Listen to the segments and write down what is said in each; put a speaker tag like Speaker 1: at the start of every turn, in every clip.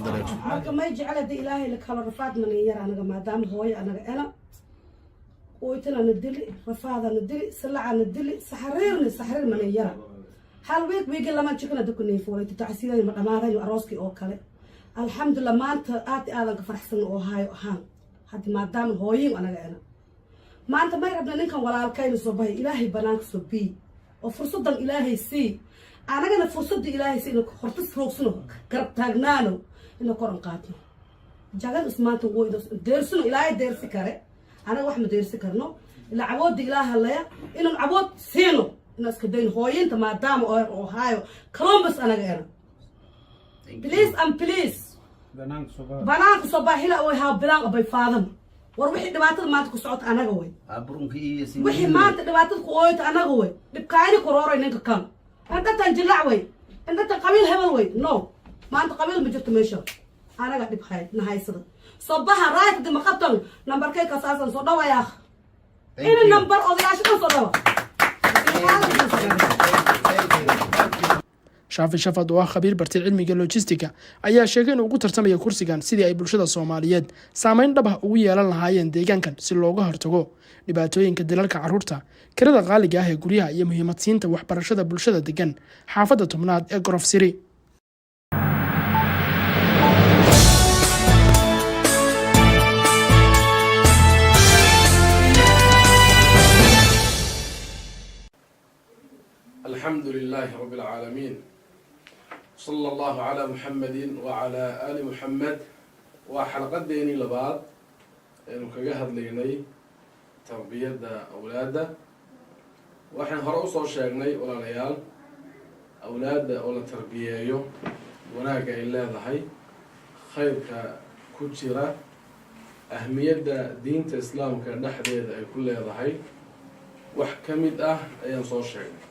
Speaker 1: dareento
Speaker 2: marka may jecel ilaahay la kala rafaad man yar anaga maadaama hooyo anaga ana ooytana nadili rafaadana dili salacana dili saxariir man yar hal week lama jikana dukunay fuulay tacsiiday ma dhamaaday arooski oo kale alxamdulillah maanta aad ka faraxsan oo haayo ahaan hadda maadaama hooyo anaga ana maanta may rabna ninkan walaalkayna soo bahay ilaahay banaanka soo bii oo fursadan ilaahay sii anagana fursadda ilaahay sii inuu horta roogsano garab taagnaano inuu koran qaatno jagan ismaanta weydo deersano ilaahay deersi kare anaga wax ma deersi karno ila cawood ilaaha laya inuu cawood siino inuu iska dayn hooyinta maadaama oo haayo Columbus anaga ana please banaanka soo baahila oo haa bilaan abay faadam war wixii dhibaatada maanta ku socota anaga way wixii maanta dhibaatada ku ooyta anaga way dhibkaani korooray ninka kan anta tan jilac way anta qabiil hebel way no maanta qabiil ma jirto meesha anaga dhib hay nahaysada soo baha raayta dima qabtan nambarkay ka saasan soo dhawaya ina nambar odayaasha soo dhawa
Speaker 3: shaafi shafad oo khabiir bartay cilmiga logistiga ayaa sheegay inuu ugu tartamaya kursigan sidii ay bulshada Soomaaliyeed saameyn dhab ah ugu yeelan lahaayeen deegaankan si looga hortago dhibaatooyinka dilalka carruurta kirada qaaliga ah ee guryaha iyo muhiimadsiinta waxbarashada bulshada degan xaafadda tobnaad ee Gorof Siri.
Speaker 4: الحمد لله رب العالمين صلى الله على محمد وعلى آل محمد وحلقة ديني لبعض إنه كجهد ليني تربية أولاده وإحنا هرقص شاقني ولا ليال أولاد ولا تربية وناك إلا ذهي خير كتيرة أهمية دين الإسلام كنحد كل ذهي وحكمت أيام صار شاقني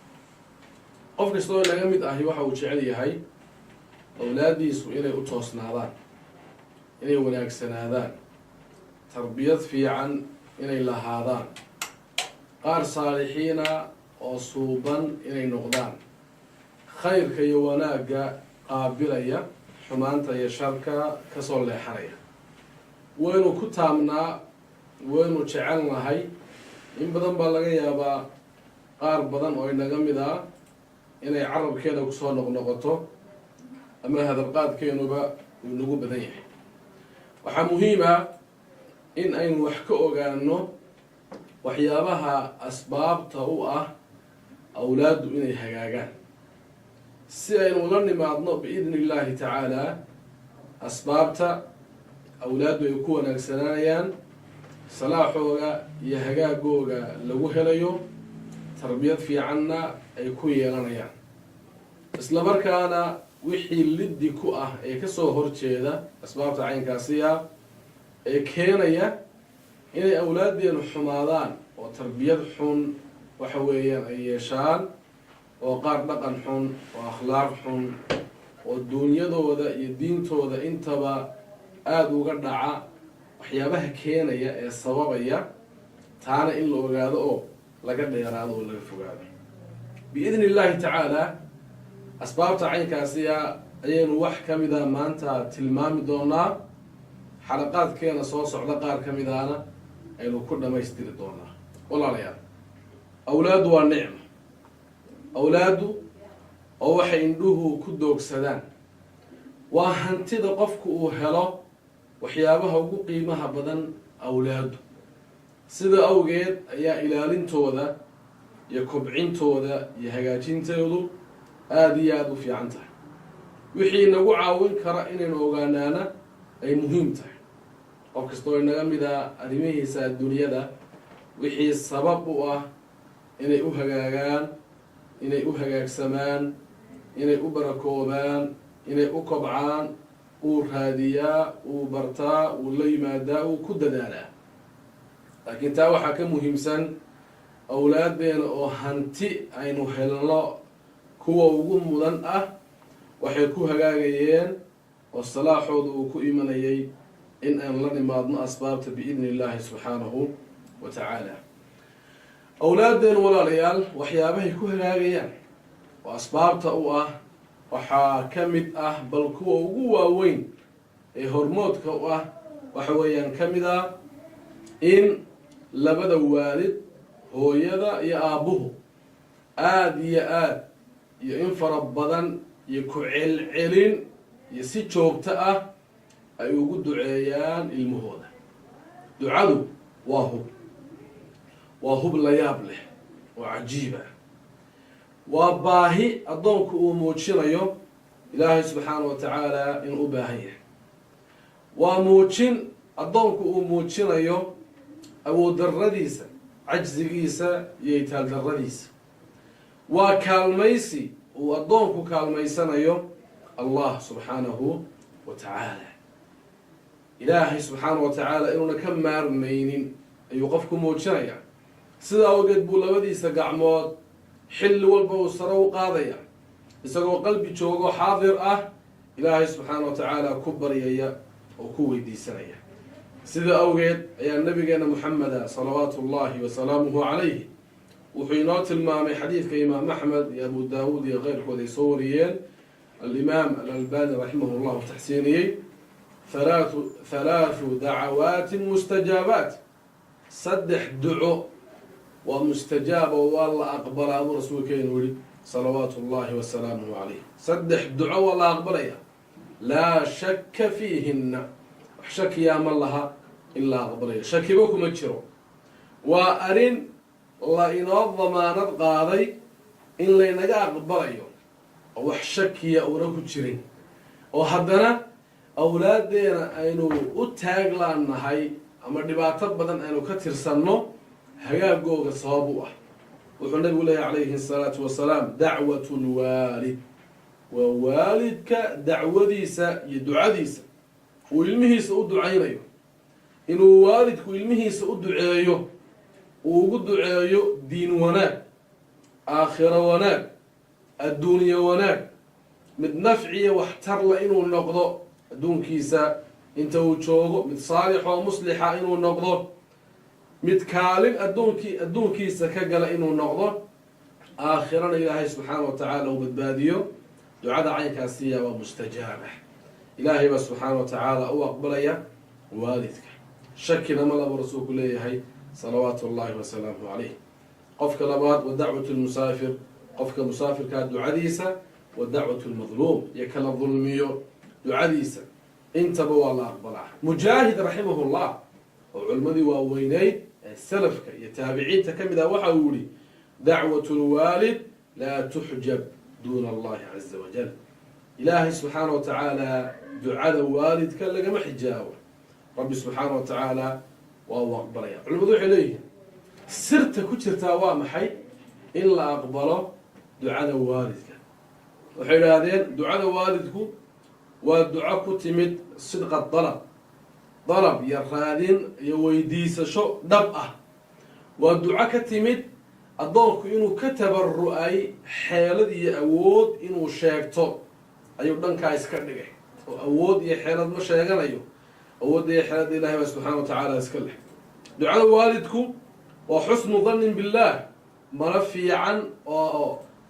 Speaker 4: qof kastoo laga mid ahi waxa uu jecel yahay awlaadiisu inay u toosnaadaan inay wanaagsanaadaan tarbiyad fiican inay lahaadaan qaar saalixiina oo suuban inay noqdaan khayrka iyo wanaagga qaabilaya xumaanta iyo sharka kasoo leexanaya waynu ku taamnaa waynu jecel nahay in badan baa laga yaabaa qaar badan oo inaga mid ah inay carabkeena ku soo noqnoqoto ama hadalqaadkeenuba uu nagu badan yahay waxaa muhiim ah in aynu wax ka ogaano waxyaabaha asbaabta u ah awlaadu inay hagaagaan si aynu la nimaadno biidni illaahi tacaala asbaabta awlaadu ay ku wanaagsanaanayaan salaaxooga iyo hagaagooga lagu helayo tarbiyad fiicanna ay ku yeelanayaan isla markaana wixii liddi ku ah ee kasoo horjeeda asbaabta caynkaasi ah ee keenaya inay awlaadeenu xumaadaan oo tarbiyad xun waxa weeyaan ay yeeshaan oo qaar dhaqan xun oo akhlaaq xun oo duunyadooda iyo diintooda intaba aada uga dhaca waxyaabaha keenaya ee sababaya taana in la ogaado oo laga dheeraado oo laga fogaado biidni illaahi tacaala asbaabta caynkaasiya ayaynu wax ka mida maanta tilmaami doonaa xalaqaadkeena soo socda qaar ka midana aynu ku dhammaystiri doonaa walaalayaal awlaadu waa nicmo awlaadu oo waxay indhuhu ku doogsadaan waa hantida qofku uu helo waxyaabaha ugu qiimaha badan awlaadu sida awgeed ayaa ilaalintooda iyo kobcintooda iyo hagaajintoodu aada iyo aada u fiican tahay wixii nagu caawin kara inaynu ogaanaana ay muhiim tahay qof kastoo inaga mid ah arrimihiisa adduunyada wixii sabab u ah inay u hagaagaan inay u hagaagsamaan inay u barakoobaan inay u kobcaan uu raadiyaa uu bartaa uu la yimaadaa uu ku dadaalaa laakiin taa waxaa ka muhiimsan awlaadeena oo hanti aynu helno kuwa ugu mudan ah waxay ku hagaagayeen oo salaaxooda uu ku imanayay in aan la nimaadno asbaabta biidni illaahi subxaanahu wa tacaala awlaadeenu walaalayaal waxyaabahay ku hagaagayaan oo asbaabta u ah waxaa ka mid ah bal kuwa ugu waaweyn هرمودك وحويا كمدا إن لبدا والد هو يدا يا أبوه يا إن فربضا يكعل علين يسيت شوكتا أيوجد دعيان المهودة دعاء وهو لا يابله وعجيبة وباهي أضنك وموتشنا يوم إلهي سبحانه وتعالى إن أباهيه وموتشن أضنك وموتشنا يوم أو درديسة عجزيسة يتال درديسة وكالميسي وأضنك كالميسنا يوم الله سبحانه وتعالى إلهي سبحانه وتعالى إننا كم مارمين يوقفكم موتشنا سيدا وقد بولوديسة قعمود حل والبو سرو قاضية إساقو قلبي جوغو حاضر إلهي سبحانه وتعالى كبر يا وكوي دي سنية سيدا أوقات يا النبي محمد صلوات الله وسلامه عليه وحينات المامي حديث كإمام أحمد يا أبو داود يا غير كودي سوريين الإمام الألباني رحمه الله تحسيني ثلاث دعوات مستجابات صدح دعو ومستجاب والله أقبل أبو رسول كينوري صلوات الله وسلامه عليه صدح دعو والله أقبل لا شك فيهن شك يا ملها إلا أقبل شك بكم تشرو وأرين الله ينظم نبقى إن لينجا أقبل أو شك يا أورك تشرين وحدنا أولادنا أنو أتاجلان هاي أما دبعت بدن أنو كتير سنو هجاب جوج صابوه وحنا نقول عليه الصلاة والسلام دعوة الوالد ووالدك دعوة ديسة يدعى ديسة وإلمه سأد عينيه إنه والدك وإلمه سأد عيه وقد عيه دين وناك آخرة وناك الدنيا وناك من نفعية واحتر لإنه النقض دون كيسة انت وتشوغو من صالح ومصلحة إنه النقض متكالم أدونكي سكجل إنه النقض آخرا إلهي سبحانه وتعالى وبدباديو دعاء عين كاسية ومستجابة إلهي سبحانه وتعالى أو أقبليا والدك شكنا ملا برسول كليه صلوات الله وسلامه عليه قفك لباد ودعوة المسافر قفك مسافر كان دعاديسة ودعوة المظلوم يكل الظلميو دعاديسة انت بوا الله أقبله مجاهد رحمه الله وعلمدي وويني السلف يتابعين تكمل وحولي دعوة الوالد لا تحجب دون الله عز وجل إلهي سبحانه وتعالى دعاء والد كان لقى محجاوة ربي سبحانه وتعالى وهو أقبله علمدوح إليه سرت كتر توامحي إلا أقبله دعاء والدك وحين هذين دعاء والدكم والدعاء كتمد صدق الطلب ضرب يرادين يويديس شو دبأة والدعاء كتمد الضوء إنه كتب الرؤي حيلد أود إنه شاكتو أيوة دنك يسكرني أود يحيلد ما شاكن أيوة أود يحيلد الله سبحانه وتعالى يسكله دعاء والدكم وحسن ظن بالله مرفي عن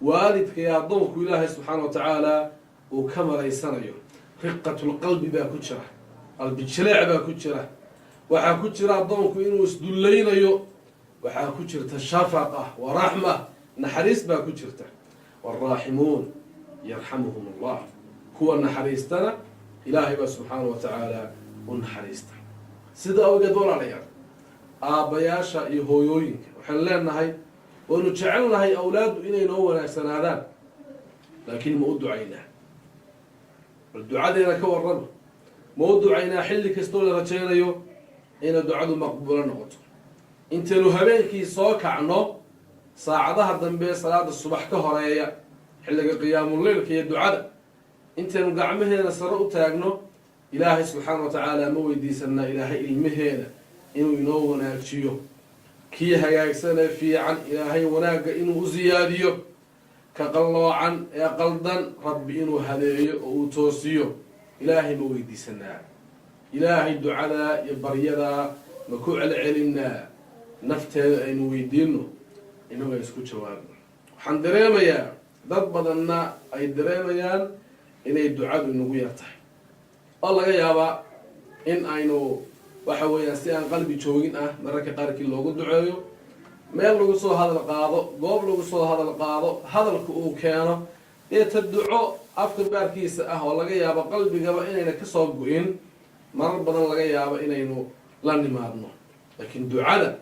Speaker 4: والدك يا ضوء الله سبحانه وتعالى وكما ليسنيه رقة القلب باكتشره قلبي جلع باكتشره waxaa ku jira adoonku inuu isdullaynayo waxaa ku jirta shafaqa wa rahma naxariis baa ku jirta waraahimuun yarhamuhum Allah kuwa naxariistana ilaahay ba subhanahu wa ta'ala u naxariista sida awgeed walaalayaal aabayaasha iyo hooyooyinka waxaan leenahay waanu jecelnahay awlaadu inay noo wanaagsanaadaan laakiin ma u ducaynaa ducadeena ka warrama ma u ducaynaa xilli kastoo la rajaynayo إن الدعاء مقبول نقطه أنت لو هبينك صاك عنه ساعدها الضمبي صلاة الصبح كهرية حلق قيام الليل كي الدعاء أنت لو قعمه نسرق تاجنه إلهي سبحانه وتعالى مويدي سنة إلهي المهنة إنه ينو وناكشيو كي هياك سنة في عن إلهي وناك إنه زياديو كقلوا عن يا قلدا رب إنه هديه وتوسيو إلهي مويدي سنة إلهي الدعاء يبريدا مكوع العلمنا نفته إنه يدينه إنه يسكت شوارنا حندريما يا ضد بدنا أي دريما يان إن الدعاء إنه يرتاح الله يابا إن أينو وحوي أستيان قلبي شوين مرك قارك اللوجو دعيو ما يلوجو صو هذا القاضو قبل لوجو صو هذا القاضو هذا الكؤو كانوا يتدعو أفكر باركيس والله يابا قلبي جابا إن إنك صوبين مر بدن الله يابا إن إنه لاني مارنو لكن دعاء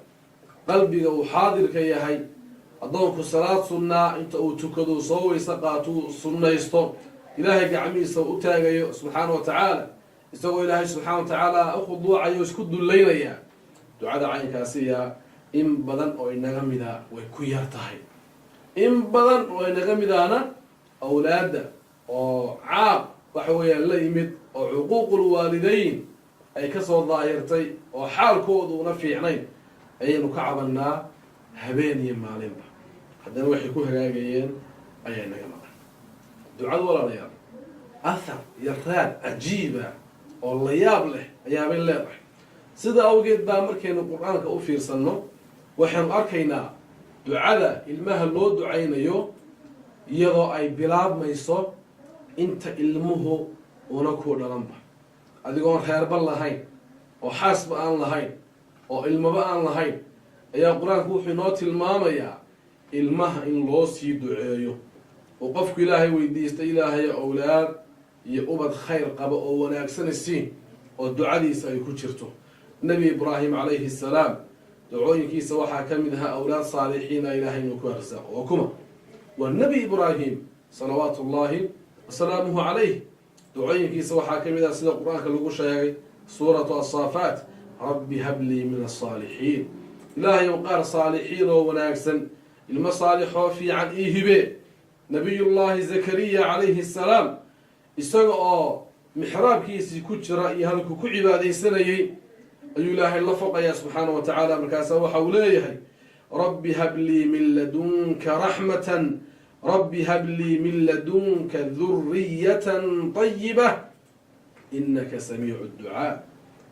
Speaker 4: قلبي وحاضر كيهاي أضوك الصلاة سنة أنت أوتكدو صوي سقاتو سنة يستون إلهي قعمي سوء سبحانه وتعالى يسوي إلهي سبحانه وتعالى أخذ عيو يسكد الليل يا دعاء عين كاسية إن بدن أو إن غمدا ويكويرتهاي إن بدن أو إن غمدا أنا أولاد أو عاق وحوي الله يمد أو عقوق الوالدين أي كسر ظاهرتي أو حال كود ونفي عينين أي نكعبنا هبيني مالين حتى نروح يكون هجاجين أي نجمع دعاء ولا رياض أثر يراد عجيبة والله يابله أيام الله سيدا أوجد بامر كان القرآن كأوفير سنة وحن أركينا دعاء المه اللو دعينا يضع أي بلاد ما يصاب أنت علمه ونكون لنبه أديكون خير بالله هين وحاسب أن الله هين وعلم بقى الله هين يا القرآن كوحي نوت الماما يا المه إن لو سي دعايو وقفك إلهي ويديست إلهي أولاد يؤبد خير قبل أولا أكسن السين والدعاء دي سيكون شرطه النبي إبراهيم عليه السلام دعوين كي سواحا كمدها أولاد صالحين إلهي نكوارسا وكما والنبي إبراهيم صلوات الله وسلامه عليه دعوين كي سواحا كمدها سيدة القرآن كاللقوشة سورة الصافات رب هب لي من الصالحين إلهي وقار صالحين وناكسن المصالح في عن إيهبه نبي الله زكريا عليه السلام isagoo mixraabkiisii ku jira iyo halkuu ku cibaadaysanayay ayuu ilaahay la foqayaa subxaana wa tacaala markaasa waxa uu leeyahay rabbi hab lii min ladunka raxmatan rabbi hab lii min ladunka duriyatan طayiba inaka samiicu ducaa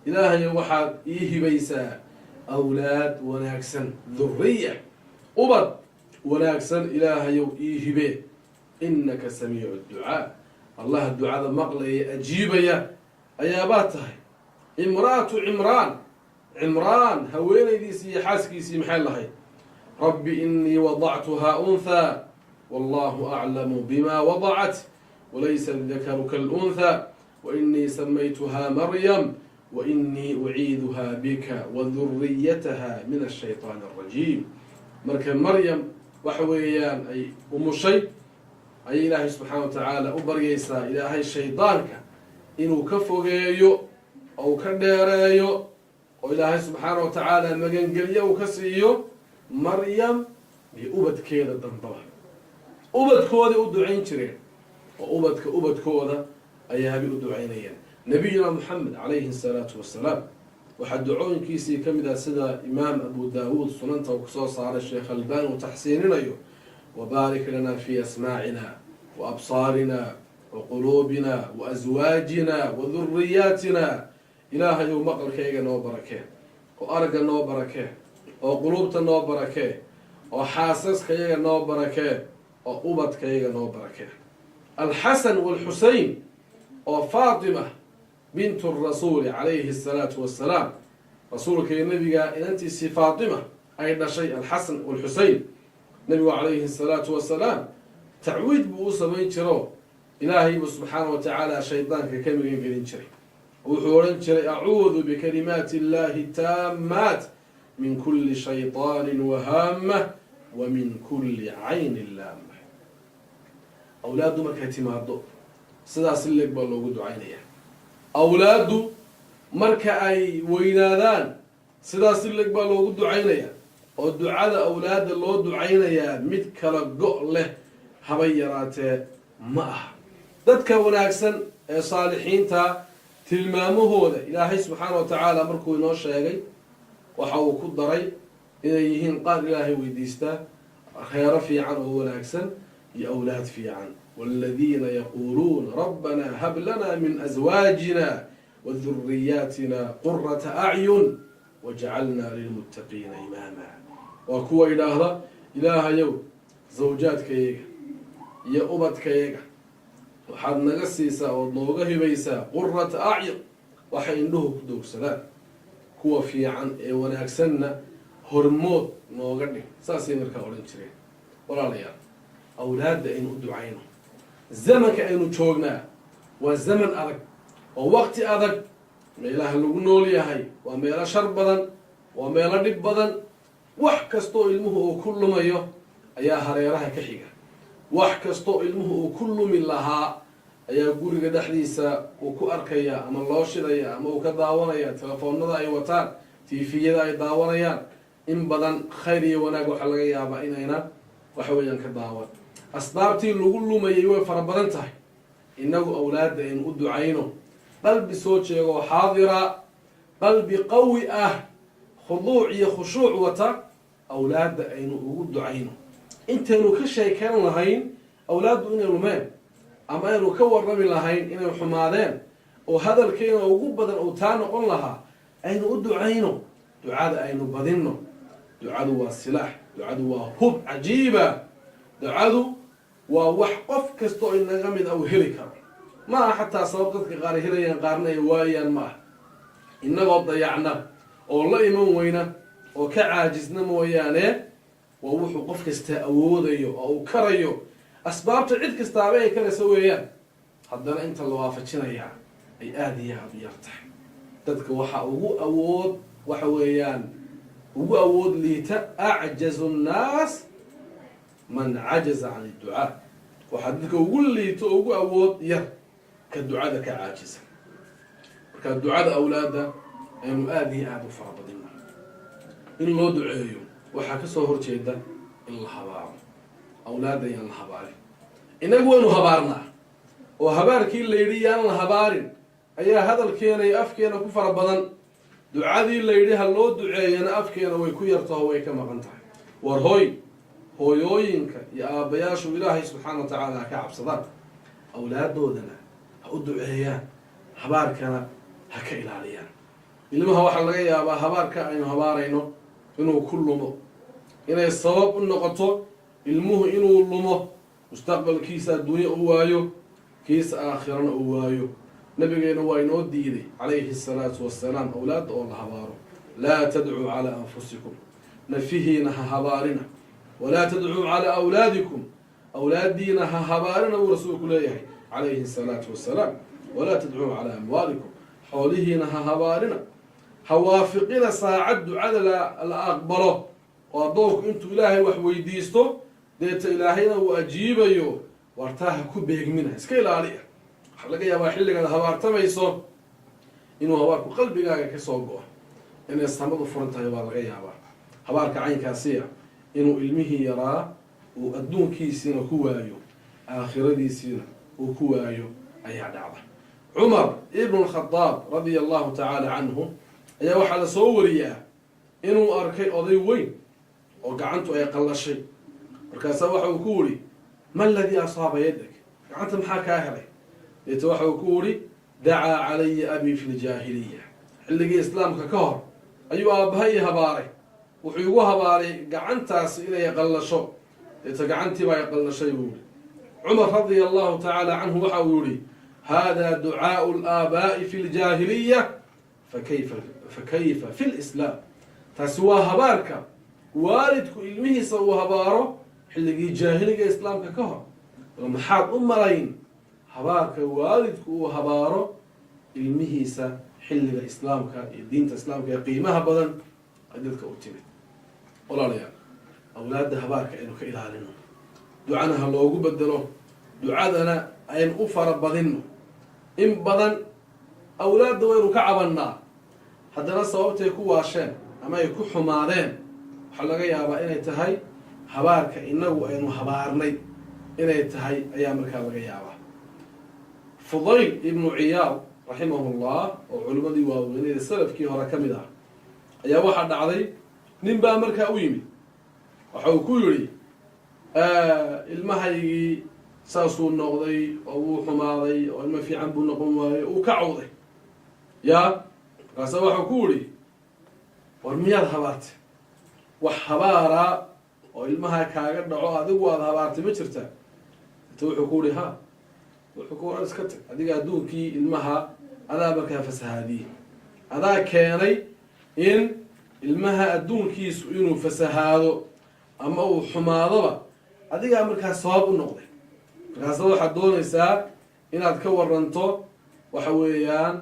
Speaker 4: ilaahay waxaad ii hibaysaa awlaad wanaagsan duriya ubad wanaagsan ilaahayow ii hibe inaka samiicu ducaa الله الدعاء مقلي أجيبيا أياباتها امرأة عمران هويني دي سي حاسكي سي محلها رب إني وضعتها أنثى والله أعلم بما وضعت وليس الذكر كالأنثى وإني سميتها مريم وإني أعيذها بك وذريتها من الشيطان الرجيم مركب مريم وحويان أي أم الشيء أي إلهي سبحانه وتعالى أبريسا إلهي الشيطانك إنه كفوغيو أو كديريو وإلهي سبحانه وتعالى مجنجليو وكسيو مريم بأبد كيدا دنطبع أبد كودا أدعين شرين وأبد كودا أيها بأدعينيا نبينا محمد عليه الصلاة والسلام وحد دعون كيسي كمدا سدا إمام أبو داود سننته وكسوس على الشيخ البان وتحسيننا وبارك لنا في أسماعنا وأبصارنا وقلوبنا وأزواجنا وذرياتنا إلهي ومقل كيغا نو بركة وأرقى نو بركة وقلوبتا نو بركة وحاسس كيغا نو بركة وأبت كيغا نو بركة الحسن والحسين وفاطمة بنت الرسول عليه الصلاة والسلام رسولك النبي قال إن أنت سي فاطمة أين شيء الحسن والحسين النبي عليه الصلاة والسلام تعويد بوصة من شرو إلهي سبحانه وتعالى شيطان كم ينقلين شري وحورن شري أعوذ بكلمات الله التامات من كل شيطان وهامة ومن كل عين لامة أولاده مركة مادو سدا سلك بالله دعينيا أولاده مركة أي وينادان سدا سلك بالله دعينيا والدعاء أولاد الله دعينيا مد كلا جو له هبيراته معه ذاتك وناكسن صالحين تا تلمامه هذا إلهي سبحانه وتعالى مركو ينوش يجي وحاو كدري إذا يهين قال إلهي ويديستا خير في عنه وناكسن يا أولاد في عنه والذين يقولون ربنا هب لنا من أزواجنا وذرياتنا قرة أعين وجعلنا للمتقين إماما وكوا إلهي يو زوجات كيغا يا أبد كيغا waxaad naga siisaa ood nooga hibaysaa qurata acyun waxay indhuhu ku doogsadaan kuwa fiican ee wanaagsanna hormood nooga dhig saasay markaa odhan jireen walaalayaal awlaadda aynu u ducayno zamanka aynu joognaa waa zaman adag oo waqti adag meelaha lagu nool yahay waa meelo shar badan waa meelo dhib badan wax kastoo ilmuhu uu ku lumayo ayaa hareeraha ka xiga wax kastoo ilmuhu uu ku lumi lahaa ayaa guriga dhexdiisa uu ku arkaya ama loo shidaya ama uu ka daawanaya telefoonada ay wataan tifiyada ay daawanayaan in badan khayr iyo wanaag waxaa laga yaabaa inayna waxa weeyaan ka daawan asbaabtii lagu lumayay way fara badan tahay inagu awlaadda aynu u ducayno qalbi soo jeego xaadira qalbi qawi ah khuduuc iyo khushuuc wata awlaadda aynu ugu ducayno intaynu ka sheekeyn lahayn awlaaddu inay lumeen ama aynu ka warrami lahayn inay xumaadeen oo hadalkeena ugu badan uu taa noqon lahaa aynu u ducayno ducada aynu badinno ducadu waa silaax ducadu waa hub cajiiba ducadu waa wax qof kastoo inaga mid uu heli karo ma aha xataa sabab dadka qaar helayaan qaarna ay waayaan ma aha innagoo dayacna oo la iman weyna oo ka caajisna mooyaane waa wuxuu qof kasta awoodayo oo uu karayo asbaabta cid kastaaba ay karaysa weeyaan haddana inta la waafajinayaa ay aada iyo aada u yar tahay dadka waxaa ugu awood waxa weeyaan ugu awood liita acjazu nnaas man cajaza can idducaa waxaa dadka ugu liito oo ugu awood yar ka ducada ka caajisa marka ducada awlaadda aynu aada iyo aada u farabadina in loo duceeyo waxaa kasoo horjeeda in la habaaro awlaadda yaan la habaarin inagu waynu habaarnaa oo habaarkii la yidhi yaan la habaarin ayaa hadalkeena iyo afkeena ku fara badan ducadii la yidhi ha loo duceeyana afkeena way ku yartaho way ka maqan tahay war hooyooyinka iyo aabbayaashu ilaahay subxaana wa tacaala ha ka cabsadaan awlaaddoodana ha u duceeyaan habaarkana ha ka ilaaliyaan ilmaha waxaa laga yaabaa habaarka aynu habaarayno inuu ku lumo inay sabab u noqoto ilmuhu inuu lumo mustaqbalkiisa adduunye u waayo kiisa aakhirana uu waayo nabigeena waa inoo diiday calayhi asalaatu wassalaam awlaadda oo la habaaro laa tadcuu calaa anfusikum nafihiina ha habaarina walaa tadcuu calaa awlaadikum awlaaddiina ha habaarina uu rasuulku leeyahay calayhi asalaatu wassalaam walaa tadcuu calaa amwaalikum xoolihiina ha habaarina ha waafiqina saacad ducada la aqbalo oo addoonku intuu ilaahay wax weydiisto deeta ilaahayna uu ajiibayo wartaa ha ku beegmina iska ilaaliya waxaa laga yaabaa xilligaad habaartamayso inuu habaarku qalbigaaga ka soo go-o inay samadu furan tahay baa laga yaabaa habaarka caynkaasiya inuu ilmihii yaraa uu adduunkiisiina ku waayo aakhiradiisiina uu ku waayo ayaa dhacda cumar ibnu lkhadaab radia allahu tacaala canhu ayaa waxaa la soo wariyaa inuu arkay oday weyn oo gacantu ay qallashay markaasaa waxa uu ku wuri ma aladii asaaba yadak gacanta maxaa kaa helay deeta waxa uu ku wuri dacaa calaya abii fi ljaahiliya xilligii islaamka ka hor ayuu aabbaha ii habaaray wuxuu igu habaaray gacantaasi inay qallasho deeta gacantiibaa ay qallashay buu yihi cumar radia allahu tacaala canhu waxa uu yihi hada ducaau laabaa'i fi ljaahiliya fakayfa fi lislaam taasi waa habaarka waalidku ilmihiisa uu habaaro xilligii jaahiliga islaamka ka hor maxaad u malayn habaarka waalidku uu habaaro ilmihiisa xilliga islaamka iyo diinta islaamka ee qiimaha badan ay dadka u timid walaalayaal awlaadda habaarka aynu ka ilaalino ducana ha loogu bedelo ducadana aynu u fara badinno in badan awlaadda waynu ka cabannaa haddana sababtay ku waasheen ama ay ku xumaadeen waxaa laga yaabaa inay tahay habaarka inagu aynu habaarnay inay tahay ayaa markaa laga yaabaa fudayl ibnu ciyaad raximahullah oo culimmadii waaweyneda salafkii hore ka mid ah ayaa waxaa dhacday nin baa markaa u yimid waxa uu ku yidhi ilmahaygii saasuu noqday oo wuu xumaaday oo ilmo fiican buu noqon waayo uu ka cawday yaa markaasa waxau ku yidhi war miyaad habaartay wax habaaraa oo ilmaha kaaga dhaco adigu aada habaartay ma jirtaa inta wuxuu ku yihi ha وحكورة اسكت هذيك أدوكي المها هذا بكها فسهادي هذا كاني إن المها أدوكي سئنوا فسهادو أما هو حماضة هذيك أمريكا صواب النقطة فكاسو حدون إساء إن أتكور رنتو وحويان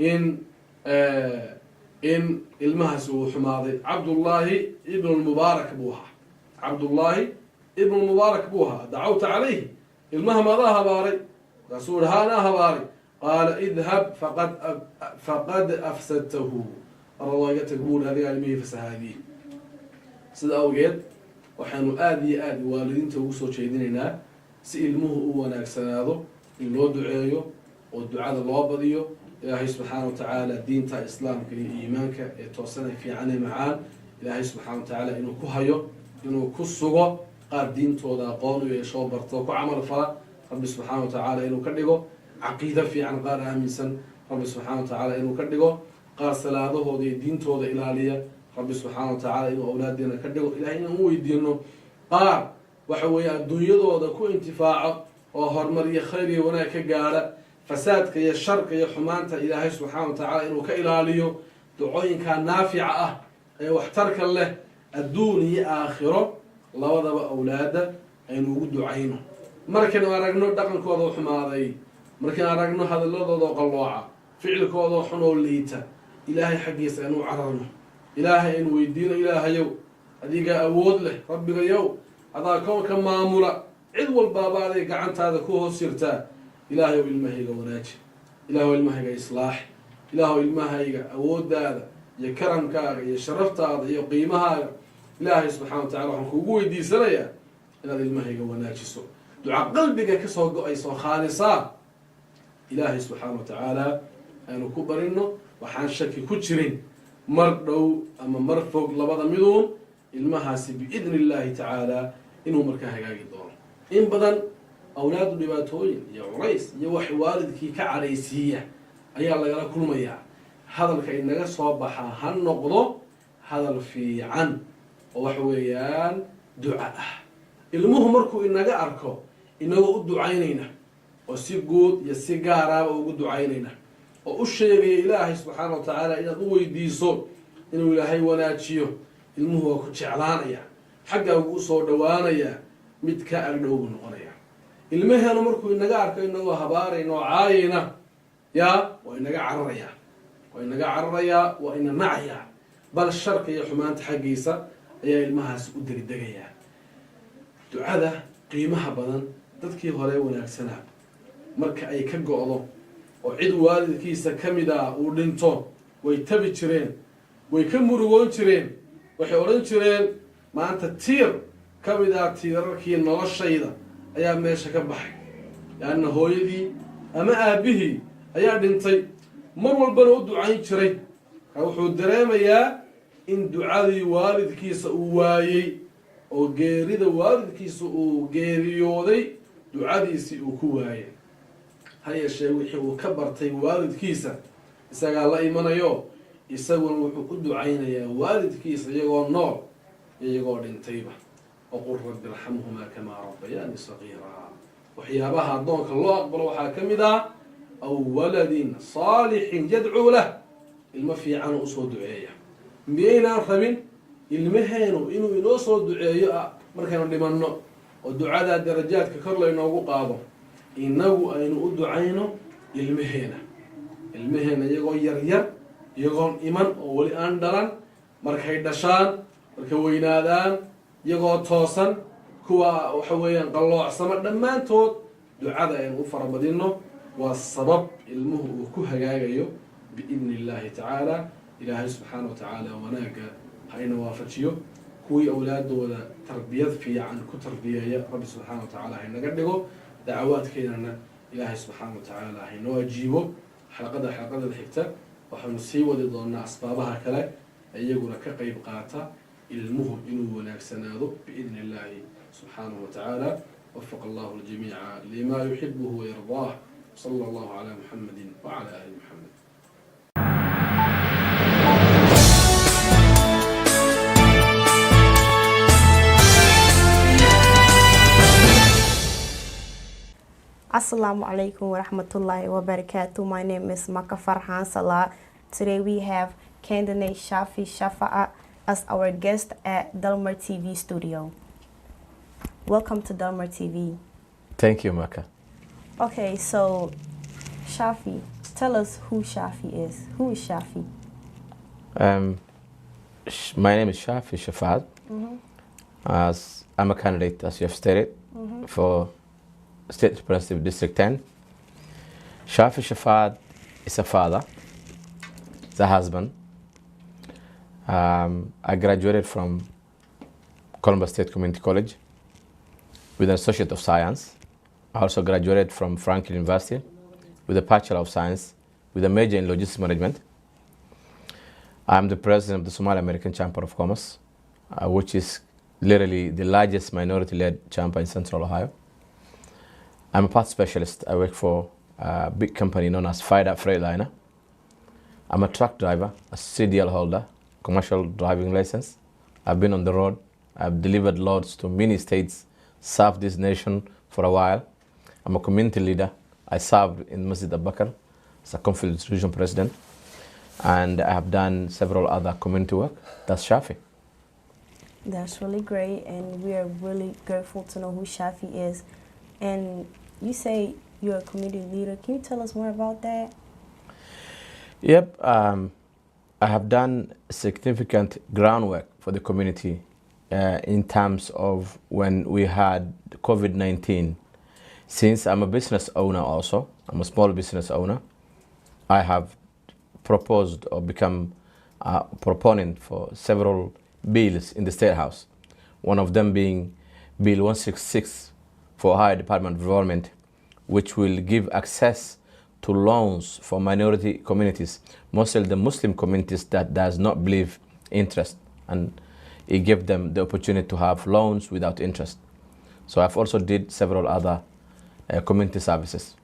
Speaker 4: إن إن المهس وحماضي عبد الله ابن المبارك بوها عبد الله ابن المبارك بوها دعوت عليه المهم ذا هباري رسول هانا هباري قال اذهب فقد أفسدته الله يتقول هذه علمية فسهادي سيد أوجد وحنو آدي والدين توسو شيديننا سئلمه وناك سنادو إنه دعايو والدعاء الله بديو إلهي سبحانه وتعالى دين تا إسلام كري إيمانك توصلنا في عنه معان إلهي سبحانه وتعالى إنه كهيو إنه كسوغو قاد دين تودا قانو يشو برتو كعمل فلا رب سبحانه وتعالى إنه كدغو عقيدة في عن قار آمنسن رب سبحانه وتعالى إنه كدغو قار سلاده دي دين تودا إلالية رب سبحانه وتعالى إنه أولادنا كدغو إلهي إنه هو يدينه قار وحوي الدنيا دودا كو انتفاعه وهرمري خيري وناك قال فسادك يا الشرك يا حمانته إلهي سبحانه وتعالى إنه كإلاليه دعوين كان نافعة واحترك له الدوني آخره الله وضب أولاده أين وجود عينه مركن أرجنو دقن كوضو حماضي مركن أرجنو هذا اللي ضد قلوعة فعل كوضو حنو ليته إلهي حقيس أنو عرنا إلهي إنه يدين إلهي يو هذيك أود له ربك يو هذا كون كما أمر عدو البابا ذي قعنت هذا كوه سيرته إلهي والمهيجة وناجي إلهي والمهيجة إصلاح إلهي والمهيجة أود هذا يا كرم كاغ يا شرفت هذا يا قيمة هذا إلهي سبحانه وتعالى حنكوجو يدي سنيا إلهي المهيجة وناجي سو دعاء قلبك كسوق أي صو خالصا إلهي سبحانه وتعالى أنا كبرينه وحان شكي كتشرين مردو أما مرفوق لبضا مدون المهاسي بإذن الله تعالى إنه مركها هاجي الدور إن بدن أولاد لباتوين يا عريس يا وحي والدك كعريسية أي الله يرى كل ما يا هذا الكائن صباح هالنقض هذا في عن وحويان دعاء المهم مركو إن جاء أركو إنه قد عينينا وسيجود يسيجارا وقد عينينا وأشياء إلهي سبحانه وتعالى إن هو يديسون إنه إلهي وناتشيو المهم هو كتشعلانيا حقه وقصور دوانيا متكأر دوب نقريا المهم أنا مركو إن جاء أركو إنه هبار إنه عاينة يا وإن جاء عريا وإن جاء عريا وإن معيا بل الشرق يا حمان تحقيسة يا المهاس قدر الدقيا دعاء قيمها بدن dadkii hore wanaagsanaa marka ay ka go'do oo cid waalidkiisa kamida uu dhinto way tabi jireen way ka murugoon jireen waxay oran jireen maanta tiir kamida tiirarkii noloshayda ayaa meesha ka baxay yaana hooyadii ama aabihii ayaa dhintay mar walbana u ducayn jiray wuxuu dareemayaa in ducadii waalidkiisa uu waayay oo geerida waalidkiisa uu geeriyooday ducadiisii uu ku waayay hayashee wixii uu ka bartay waalidkiisa isagaa la imanayo isaguna wuxuu u ducaynayaa waalidkiisa iyagoo nool iyagoo dhintayba waqul rabbi irhamhumaa kamaa rabbayaani sagiiraa waxyaabaha addoonka loo aqbalo waxaa ka mid ah aw waladin saalixin yadcuu lah ilmo fiican u soo duceeya miyaynaan rabin ilmaheenu inuu inoo soo duceeyo markaynu dhimanno oo ducada darajaadka kor laynoogu qaado inagu aynu u ducayno ilmaheena iyagoo yaryar iyagoon iman oo weli aan dhalan markay dhashaan markay weynaadaan iyagoo toosan kuwa waxa weeyaan qalloocsama dhammaantood ducada aynu u farabadinno waa sabab ilmuhu uu ku hagaagayo biidni illaahi tacaala ilaahay subxaana wa tacaala wanaaga ha ina waafajiyo kuwii awlaadooda tarbiyad fiican ku tarbiyeeya rabbi subxaana wa tacaala ha inaga dhigo dacwaadkeennana ilaahay subxaana wa tacaala ha inoo ajiibo xalaqada xigta waxaanu sii wadi doonaa asbaabaha kale iyaguna ka qayb qaata ilmuhu inuu wanaagsanaado biidni illaahi subxaanahu wa tacaala وفق الله الجميع لما يحبه ويرضاه صلى الله على محمد وعلى آل محمد.
Speaker 1: Assalamu alaikum wa rahmatullahi wa barakatuh. My name is Maka Farhan Salah. Today we have candidate Shafi Shafa'at as our guest at Dalmar TV studio. Welcome to Dalmar TV.
Speaker 5: Thank you, Maka.
Speaker 1: Okay, so Shafi, tell us who Shafi is. Who is Shafi?
Speaker 5: My name is Shafi Shafa'at. As I'm a candidate, as you have stated, for State Representative District 10. Shafi Shafa'at is a father, is a husband. I graduated from Columbus State Community College with an Associate of Science. I also graduated from Franklin University with a Bachelor of Science with a major in Logistics Management. I'm the president of the Somali American Chamber of Commerce, which is literally the largest minority-led chamber in Central Ohio. I'm a parts specialist. I work for a big company known as FIDA Freightliner. I'm a truck driver, a CDL holder, commercial driving license. I've been on the road. I've delivered loads to many states, served this nation for a while. I'm a community leader. I served in Masjid Abakar as a conflict resolution president. And I have done several other community work. That's Shafi.
Speaker 1: That's really great, and we are really grateful to know who Shafi is. And you say you're a community leader. Can you tell us more about that?
Speaker 5: Yep. I have done significant groundwork for the community in terms of when we had COVID-19. Since I'm a business owner also, I'm a small business owner, I have proposed or become a proponent for several bills in the State House. One of them being Bill 166 for Ohio Department of Environment, which will give access to loans for minority communities, mostly the Muslim communities that does not believe interest, and it gave them the opportunity to have loans without interest. So I've also did several other community services.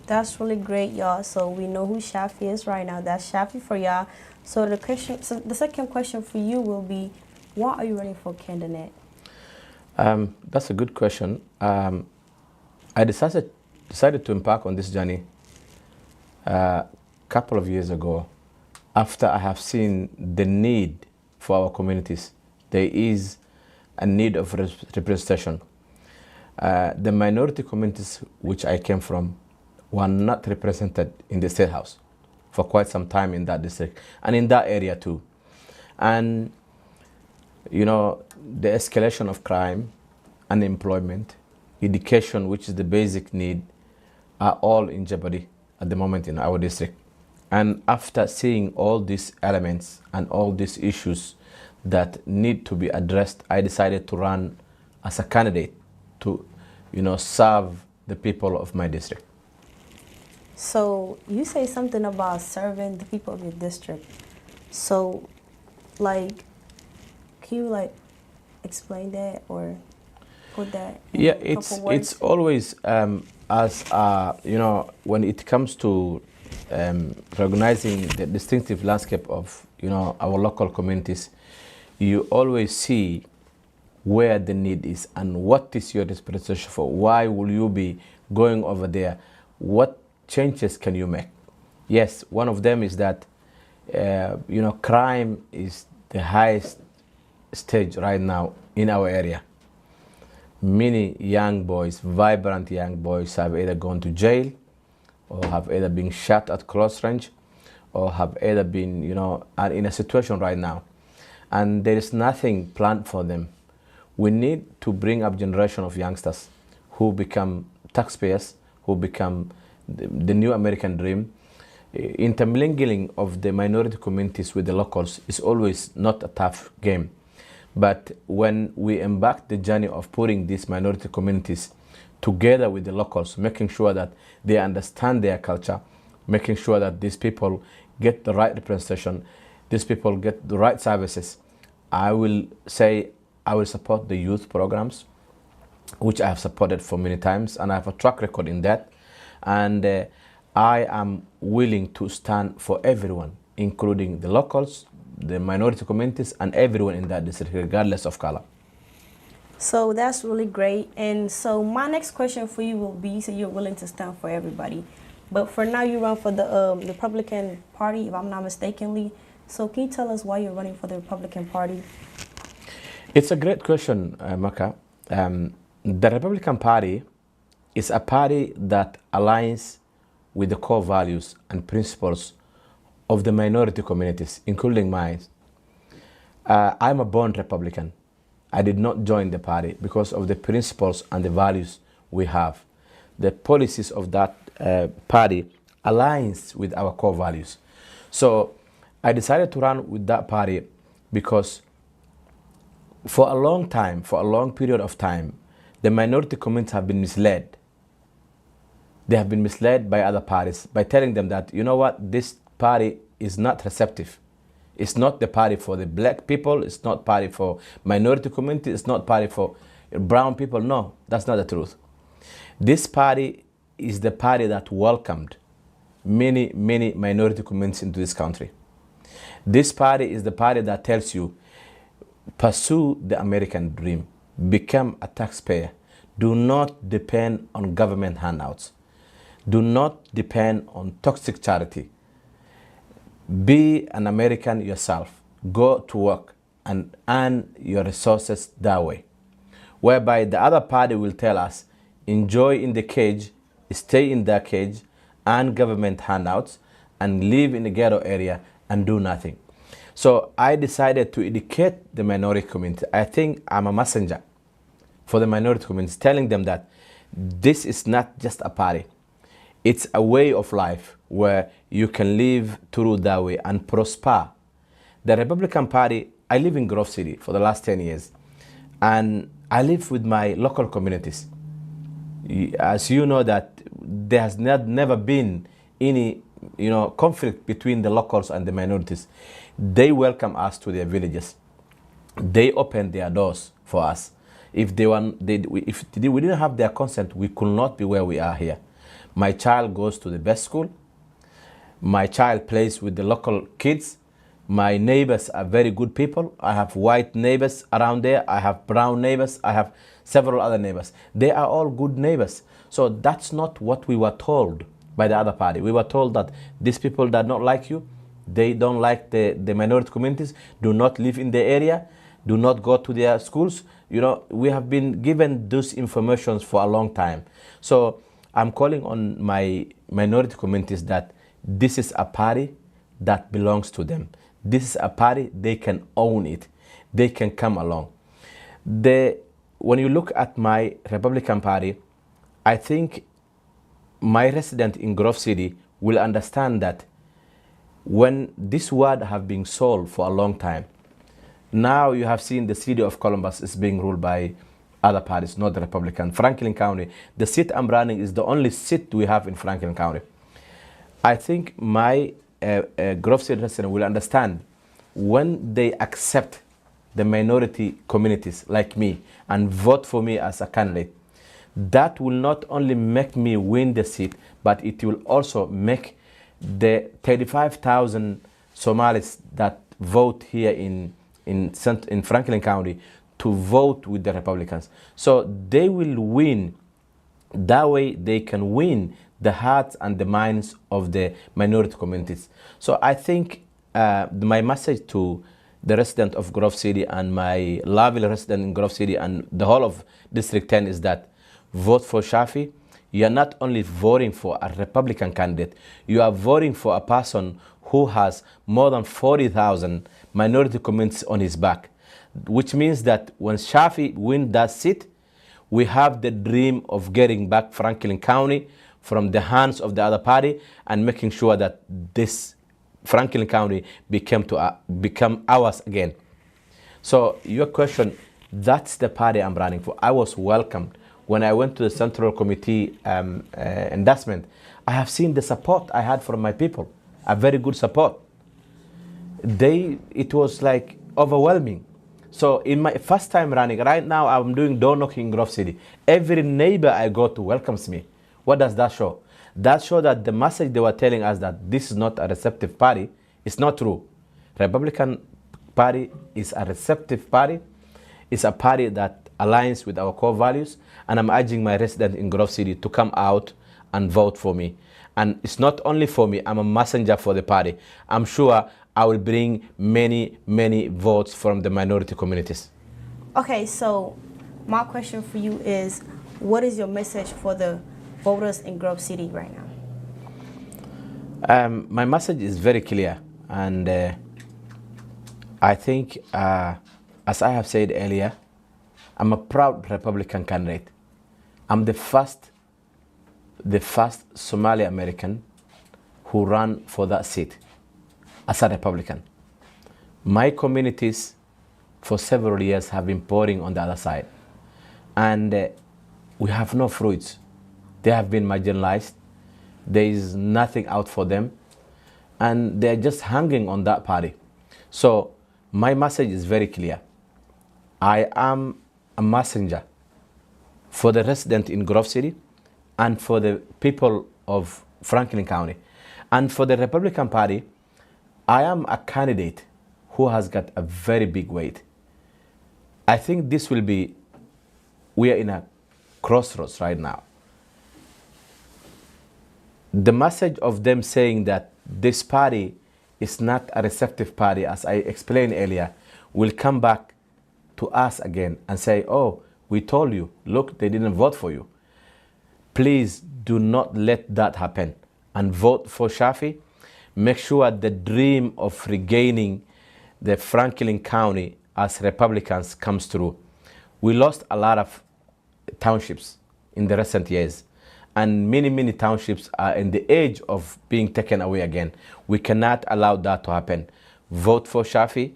Speaker 1: That's really great, y'all. So we know who Shafi is right now. That's Shafi for y'all. So the second question for you will be, why are you running for candidate?
Speaker 5: That's a good question. I decided to embark on this journey a couple of years ago after I have seen the need for our communities. There is a need of representation. The minority communities which I came from were not represented in the State House for quite some time in that district and in that area too. And you know, the escalation of crime, unemployment, education, which is the basic need, are all in jeopardy at the moment in our district. And after seeing all these elements and all these issues that need to be addressed, I decided to run as a candidate to, you know, serve the people of my district.
Speaker 1: So you say something about serving the people of your district. So, like, can you like explain that or put that in a couple words?
Speaker 5: It's always as you know, when it comes to recognizing the distinctive landscape of, you know, our local communities, you always see where the need is and what is your representation for. Why will you be going over there? What changes can you make? Yes, one of them is that you know, crime is the highest stage right now in our area. Many young boys, vibrant young boys, have either gone to jail or have either been shot at close range or have either been, you know, are in a situation right now. And there is nothing planned for them. We need to bring up generation of youngsters who become taxpayers, who become the new American dream. Intermingling of the minority communities with the locals is always not a tough game. But when we embark the journey of putting these minority communities together with the locals, making sure that they understand their culture, making sure that these people get the right representation, these people get the right services, I will say I will support the youth programs, which I have supported for many times, and I have a track record in that. And I am willing to stand for everyone, including the locals, the minority communities, and everyone in that district, regardless of color.
Speaker 1: So that's really great. And so my next question for you will be, so you're willing to stand for everybody. But for now, you run for the Republican Party, if I'm not mistakenly. So can you tell us why you're running for the Republican Party?
Speaker 5: It's a great question, Maka. The Republican Party is a party that aligns with the core values and principles of the minority communities, including mine. I'm a born Republican. I did not join the party because of the principles and the values we have. The policies of that party aligns with our core values. So I decided to run with that party because for a long time, for a long period of time, the minority communities have been misled. They have been misled by other parties by telling them that, you know what, this party is not receptive. It's not the party for the black people. It's not party for minority community. It's not party for brown people. No, that's not the truth. This party is the party that welcomed many, many minority communities into this country. This party is the party that tells you, pursue the American dream, become a taxpayer. Do not depend on government handouts. Do not depend on toxic charity. Be an American yourself. Go to work and earn your resources that way. Whereby the other party will tell us, enjoy in the cage, stay in the cage, earn government handouts, and live in the ghetto area and do nothing. So I decided to educate the minority community. I think I'm a messenger for the minority community, telling them that this is not just a party. It's a way of life where you can live through that way and prosper. The Republican Party, I live in Grove City for the last 10 years, and I live with my local communities. As you know that there has never been any conflict between the locals and the minorities. They welcome us to their villages. They open their doors for us. If we didn't have their consent, we could not be where we are here. My child goes to the best school. My child plays with the local kids. My neighbors are very good people. I have white neighbors around there. I have brown neighbors. I have several other neighbors. They are all good neighbors. So that's not what we were told by the other party. We were told that these people that don't like you, they don't like the minority communities, do not live in the area, do not go to their schools. We have been given those informations for a long time. So I'm calling on my minority communities that this is a party that belongs to them. This is a party, they can own it. They can come along. When you look at my Republican Party, I think my resident in Grove City will understand that when this word have been sold for a long time, now you have seen the city of Columbus is being ruled by other parties, not the Republican. Franklin County, the seat I'm running is the only seat we have in Franklin County. I think my Grove City resident will understand when they accept the minority communities like me and vote for me as a candidate. That will not only make me win the seat, but it will also make the 35,000 Somalis that vote here in Franklin County to vote with the Republicans. So they will win. That way they can win the hearts and the minds of the minority communities. So I think my message to the resident of Grove City and my lovely resident in Grove City and the whole of District 10 is that vote for Shafi. You are not only voting for a Republican candidate, you are voting for a person who has more than 40,000 minority communities on his back, which means that when Shafi wins that seat, we have the dream of getting back Franklin County from the hands of the other party and making sure that this Franklin County become ours again. So your question, that's the party I'm running for. I was welcomed. When I went to the Central Committee endorsement, I have seen the support I had from my people, a very good support. It was like overwhelming. So in my first time running, right now I'm doing door knocking in Grove City. Every neighbor I go to welcomes me. What does that show? That shows that the message they were telling us that this is not a receptive party is not true. Republican Party is a receptive party. It's a party that aligns with our core values, and I'm urging my residents in Grove City to come out and vote for me. And it's not only for me, I'm a messenger for the party. I'm sure I will bring many, many votes from the minority communities.
Speaker 1: Okay, so my question for you is, what is your message for the voters in Grove City right now?
Speaker 5: My message is very clear, and I think, as I have said earlier, I'm a proud Republican candidate. I'm the first Somali American who ran for that seat as a Republican. My communities for several years have been pouring on the other side, and we have no fruits. They have been marginalized. There is nothing out for them, and they're just hanging on that party. So my message is very clear. I am a messenger for the resident in Grove City and for the people of Franklin County. And for the Republican Party, I am a candidate who has got a very big weight. I think this will be, we are in a crossroads right now. The message of them saying that this party is not a receptive party, as I explained earlier, will come back to us again and say, oh, we told you, look, they didn't vote for you. Please do not let that happen and vote for Shafi. Make sure the dream of regaining the Franklin County as Republicans comes true. We lost a lot of townships in the recent years, and many, many townships are in the edge of being taken away again. We cannot allow that to happen. Vote for Shafi,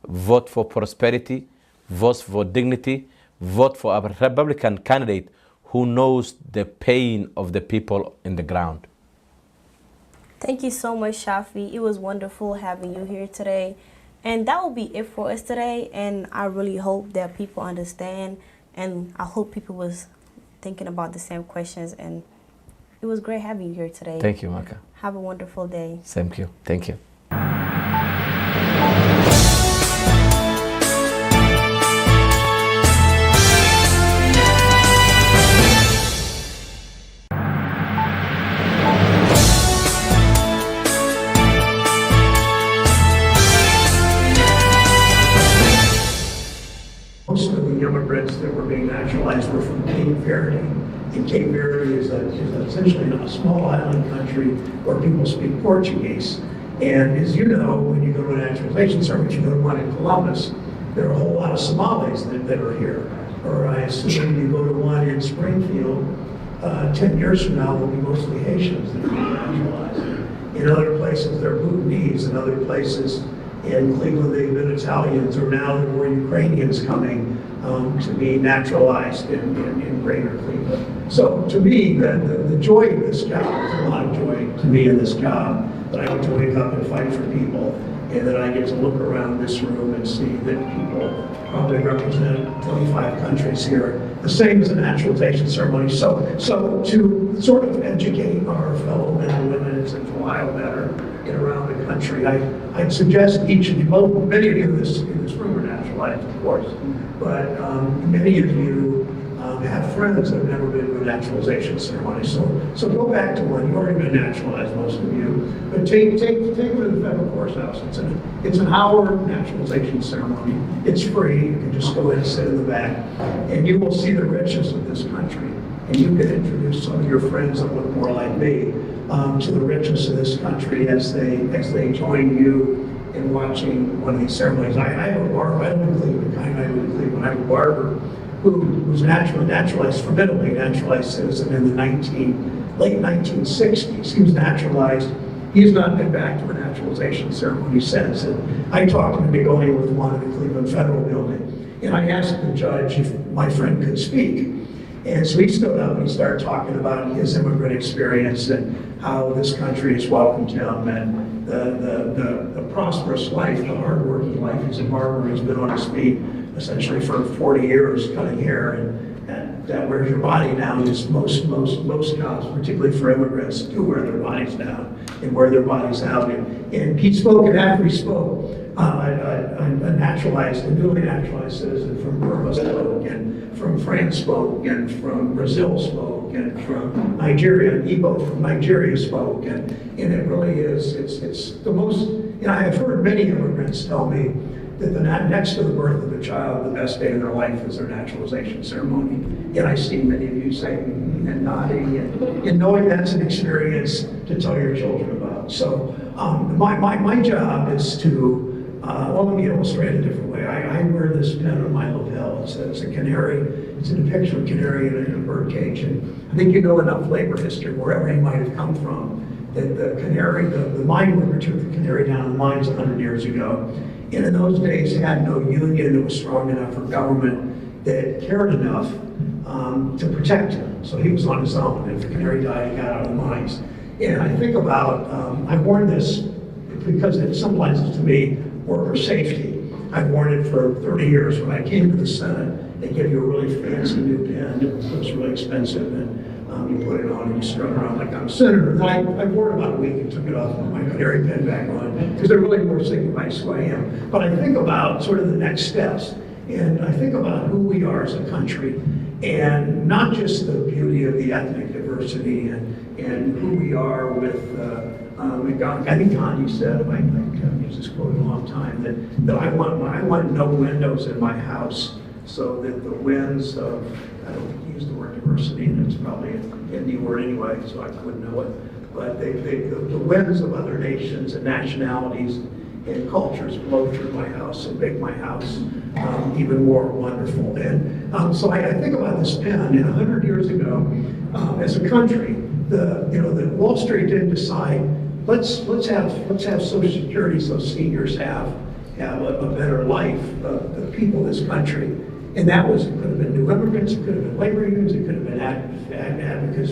Speaker 5: vote for prosperity, vote for dignity, vote for a Republican candidate who knows the pain of the people in the ground.
Speaker 1: Thank you so much, Shafi. It was wonderful having you here today. And that will be it for us today. And I really hope that people understand. And I hope people was thinking about the same questions. And it was great having you here today.
Speaker 5: Thank you, Maka.
Speaker 1: Have a wonderful day.
Speaker 5: Same to you. Thank you.
Speaker 6: Most of the immigrants that were being naturalized were from Cape Verde. And Cape Verde is essentially a small island country where people speak Portuguese. And as you know, when you go to a naturalization ceremony, you go to one in Columbus, there are a whole lot of Somalis that are here. Or I assume you go to one in Springfield, 10 years from now, will be mostly Haitians that are being naturalized. In other places, they're Bhutanese. In other places, in Cleveland, they've been Italians, or now there are more Ukrainians coming to be naturalized in greater Cleveland. So to me, the joy of this job, there's a lot of joy to me in this job, that I get to wake up and fight for people, and that I get to look around this room and see that people probably represent 25 countries here, the same as a naturalization ceremony. So to sort of educate our fellow men and women and to file better around the country, I'd suggest each of you, well, many of you in this room are naturalized, of course, but many of you have friends that have never been to a naturalization ceremony. So go back to one. You've already been naturalized, most of you, but take them to the federal courthouse. It's an hour naturalization ceremony. It's free. You can just go in and sit in the back, and you will see the richness of this country. And you can introduce some of your friends that look more like me to the richness of this country as they join you in watching one of these ceremonies. I have a barber. I live in Cleveland. I live in Cleveland. I have a barber who was naturalized from Italy, naturalized citizen in the late 1960s. He was naturalized. He's not been back to a naturalization ceremony since. And I talked him into going with one in the Cleveland Federal Building. And I asked the judge if my friend could speak. And so he stood up and he started talking about his immigrant experience and how this country has welcomed him, and the prosperous life, the hardworking life. He's a barber. He's been on his feet essentially for 40 years cutting hair, and that wears your body down is most jobs, particularly for immigrants, do wear their bodies down and wear their bodies out. And he spoke, and after he spoke, a naturalized, a newly naturalized citizen from Burma spoke, and from France spoke, and from Brazil spoke, and from Nigeria, Igbo from Nigeria spoke, and it really is, it's the most, I've heard many immigrants tell me that next to the birth of a child, the best day of their life is their naturalization ceremony. And I see many of you saying and nodding and knowing that's an experience to tell your children about. So my job is to, let me illustrate a different way. I wear this pin on my lapel. It's a canary. It's a depiction of a canary in a bird cage. And I think you know enough labor history, wherever he might have come from, that the canary, the mine worker took the canary down the mines 100 years ago. And in those days had no union that was strong enough, or government that cared enough to protect him. So he was on his own. If the canary died, he got out of the mines. And I think about, I've worn this because it symbolizes to me worker safety. I've worn it for 30 years. When I came to the Senate, they give you a really fancy new pin. It was really expensive, and you put it on and you strut around like I'm a senator. And I wore it about a week and took it off and put my canary pin back on, because it really more signifies who I am. But I think about sort of the next steps, and I think about who we are as a country, and not just the beauty of the ethnic diversity and who we are with, I think Gandhi said, I used this quote a long time, that I want no windows in my house, so that the winds of, I don't use the word diversity, and it's probably a Hindi word anyway, so I wouldn't know it, but the winds of other nations and nationalities and cultures blow through my house and make my house even more wonderful. And so I think about this pen, and 100 years ago, as a country, the Wall Street didn't decide, let's have Social Security so seniors have a better life, the people of this country. And that was, it could have been new immigrants, it could have been labor unions, it could have been advocates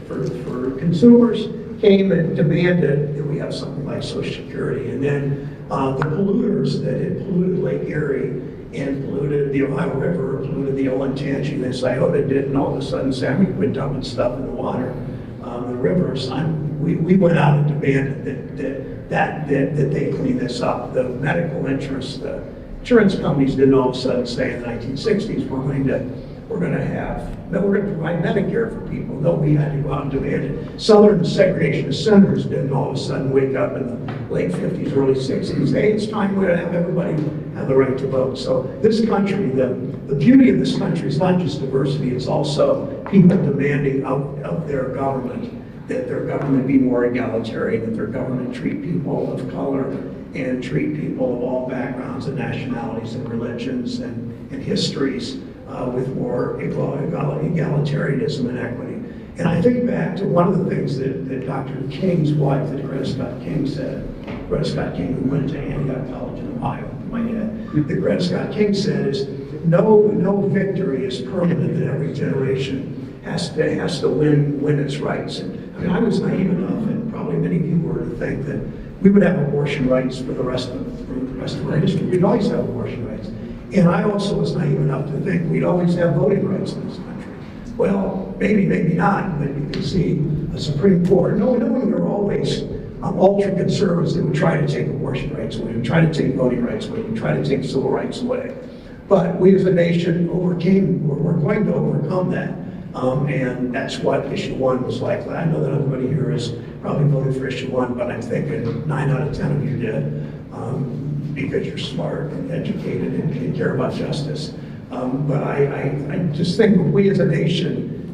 Speaker 6: for consumers came and demanded that we have something like Social Security. And then the polluters that had polluted Lake Erie and polluted the Ohio River, polluted the Olentangy, and then Scioto did, and all of a sudden Sammy quit dumping stuff in the water, the rivers. We went out and demanded that they clean this up. The medical interests, the insurance companies didn't all of a sudden say in the 1960s, we're going to provide Medicare for people. No, we had to go out and demand it. Southern segregationist senators didn't all of a sudden wake up in the late 50s, early 60s. Hey, it's time we're going to have everybody have the right to vote. So this country, the beauty of this country is not just diversity, it's also people demanding of their government that their government be more egalitarian, that their government treat people of color and treat people of all backgrounds and nationalities and religions and histories with more egalitarianism and equity. And I think back to one of the things that Dr. King's wife, that Greta Scott King said, Greta Scott King, who went to Antioch College in Ohio, that Greta Scott King said is, no victory is permanent, that every generation has to win its rights. And I mean, I was naive enough, and probably many of you were, to think that we would have abortion rights for the rest of our history. We'd always have abortion rights. And I also was naive enough to think we'd always have voting rights in this country. Well, maybe not, but you can see a Supreme Court, knowing there were always ultra conservatives that would try to take abortion rights away, would try to take voting rights away, would try to take civil rights away. But we as a nation we're going to overcome that. And that's what issue 1 was like. I know that everybody here has probably voted for issue 1, but I'm thinking 9 out of 10 of you did, because you're smart and educated and care about justice. But I just think we as a nation,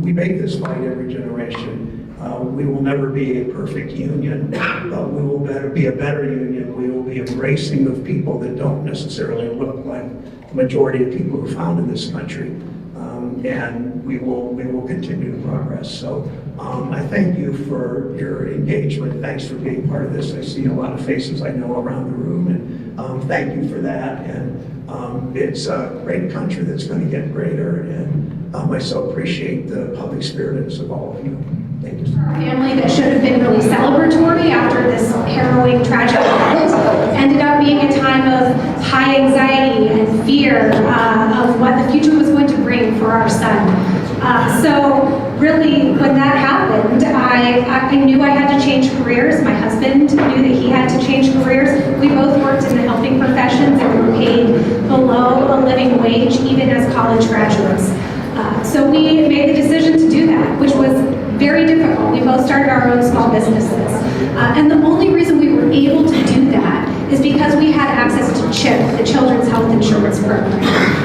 Speaker 6: we make this fight every generation. We will never be a perfect union, but we will be a better union. We will be embracing of people that don't necessarily look like the majority of people who are found in this country. And we will continue to progress. So I thank you for your engagement. Thanks for being part of this. I see a lot of faces I know around the room, and thank you for that. And it's a great country that's going to get greater, and I so appreciate the public spiritedness of all of you. Thank you.
Speaker 7: Our family that should have been really celebratory after this harrowing, tragic event ended up being a time of high anxiety and fear of what the future was going to bring for our son. So really, when that happened, I knew I had to change careers. My husband knew that he had to change careers. We both worked in the both started our own small businesses. And the only reason we were able to do that is because we had access to CHIP, the Children's Health Insurance Program.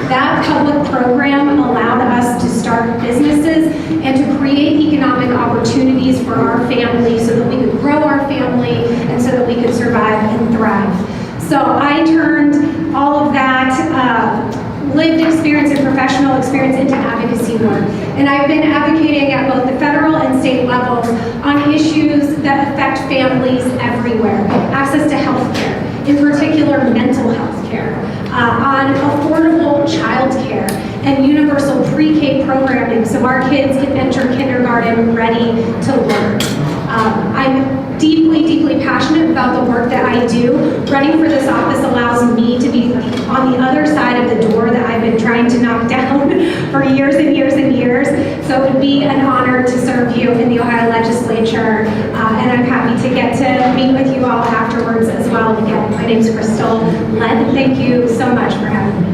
Speaker 7: That public program allowed us to start businesses and to create economic opportunities for our family so that we could grow our family and so that we could survive and thrive. So I turned all of that lived experience and professional experience into advocacy work. And I've been advocating at both the federal and state levels on issues that affect families everywhere. Access to health care, in particular mental health care, on affordable child care, and universal pre-K programming so our kids can enter kindergarten ready to learn. I'm deeply, deeply passionate about the work that I do. Running for this office allows me to be on the other side of the door that I've been trying to knock down for years and years and years. So it would be an honor to serve you in the Ohio legislature, and I'm happy to get to meet with you all afterwards as well. Again, my name's Crystal Led. Thank you so much for having me.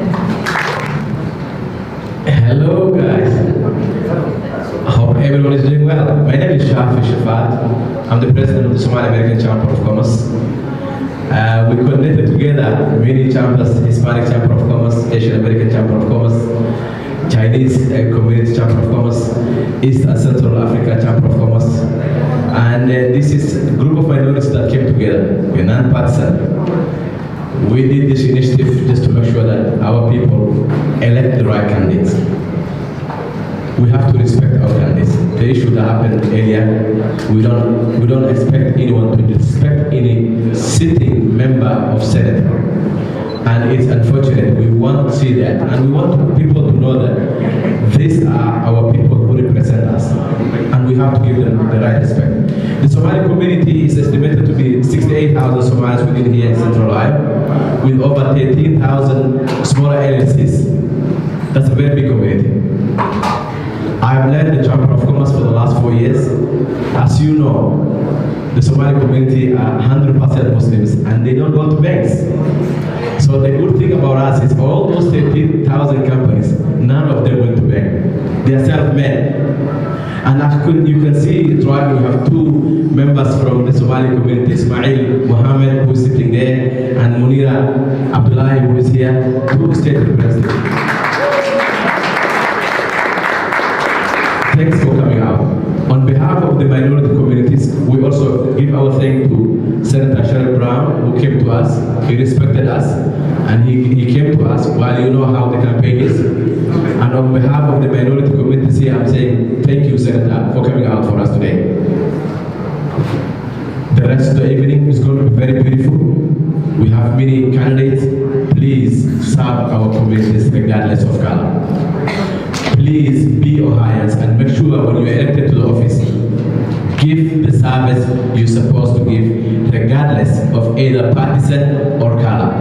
Speaker 8: Hello guys, I hope everyone is doing well. My name is Shafi Shafat. I'm the president of the Somali American Chamber of Commerce. We connected together many chambers: Hispanic Chamber of Commerce, Asian American Chamber of Commerce, Chinese Community Chamber of Commerce, East and Central Africa Chamber of Commerce. And this is a group of minorities that came together. We're non-partisan. We did this initiative just to make sure that our people elect the right candidates. We have to respect our candidates. The issue that happened earlier, we don't expect anyone to disrespect any sitting member of Senate. And it's unfortunate. We want to see that. And we want people to know that these are our people who represent us. And we have to give them the right respect. The Somali community is estimated to be 68,000 Somalis within here in Central Ohio, with over 13,000 smaller LLCs. That's a very big community. I've led the Chamber of Commerce for the last 4 years. As you know, the Somali community are 100% Muslims and they don't go to banks. So the good thing about us is all those 13,000 companies, none of them went to bank. They are self-made. And you can see driving, we have two members from the Somali community, Ismail Mohammed, who is sitting there, and Munira Abdullahi, who is here, two state representatives. Thanks for coming out. On behalf of the minority communities, we also give our thanks to Senator Sherrod Brown, who came to us. He respected us, and he came to us while you know how the campaign is. And on behalf of the minority communities here, I'm saying thank you, Senator, for coming out for us today. The rest of the evening is going to be very beautiful. We have many candidates. Please serve our communities regardless of color. Please be Ohioans and make sure when you're elected to the office, give the service you're supposed to give, regardless of either partisan or color.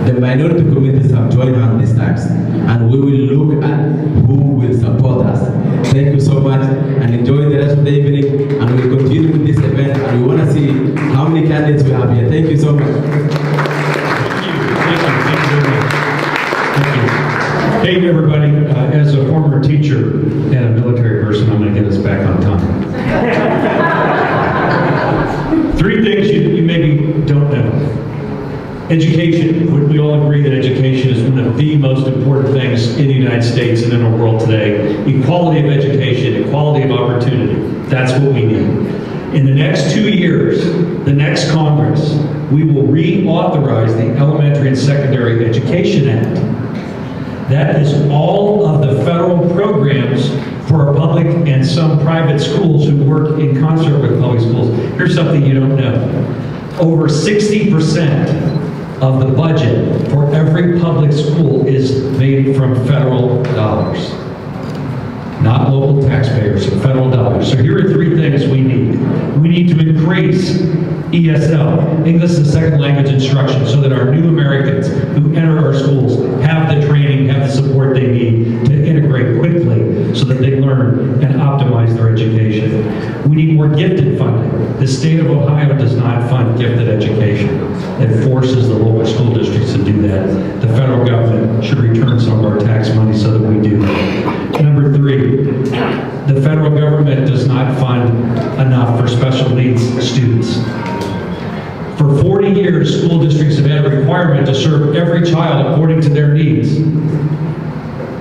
Speaker 8: The minority communities have joined hands these times, and we will look at who will support us. Thank you so much, and enjoy the rest of the evening, and we'll continue with this event, and we want to see how many candidates we have here. Thank you so much.
Speaker 9: Thank you, everybody. As a former teacher and a military person, I'm going to get us back on time. 3 things you maybe don't know. Education. We all agree that education is one of the most important things in the United States and in our world today. Equality of education, equality of opportunity. That's what we need. In the next 2 years, the next Congress, we will reauthorize the Elementary and Secondary Education Act. That is all of the federal programs for our public and some private schools who work in concert with public schools. Here's something you don't know. Over 60% of the budget for every public school is made from federal dollars. Not local taxpayers, federal dollars. So here are 3 things we need. We need to increase ESL, English as a Second Language instruction, so that our new Americans who enter our schools have the training, have the support they need to integrate quickly so that they learn and optimize their education. We need more gifted funding. The state of Ohio does not fund gifted education. and forces the local school districts to do that. The federal government should return some of our tax money so that we do that. Number 3, the federal government does not fund enough for special needs students. For 40 years, school districts have had a requirement to serve every child according to their needs.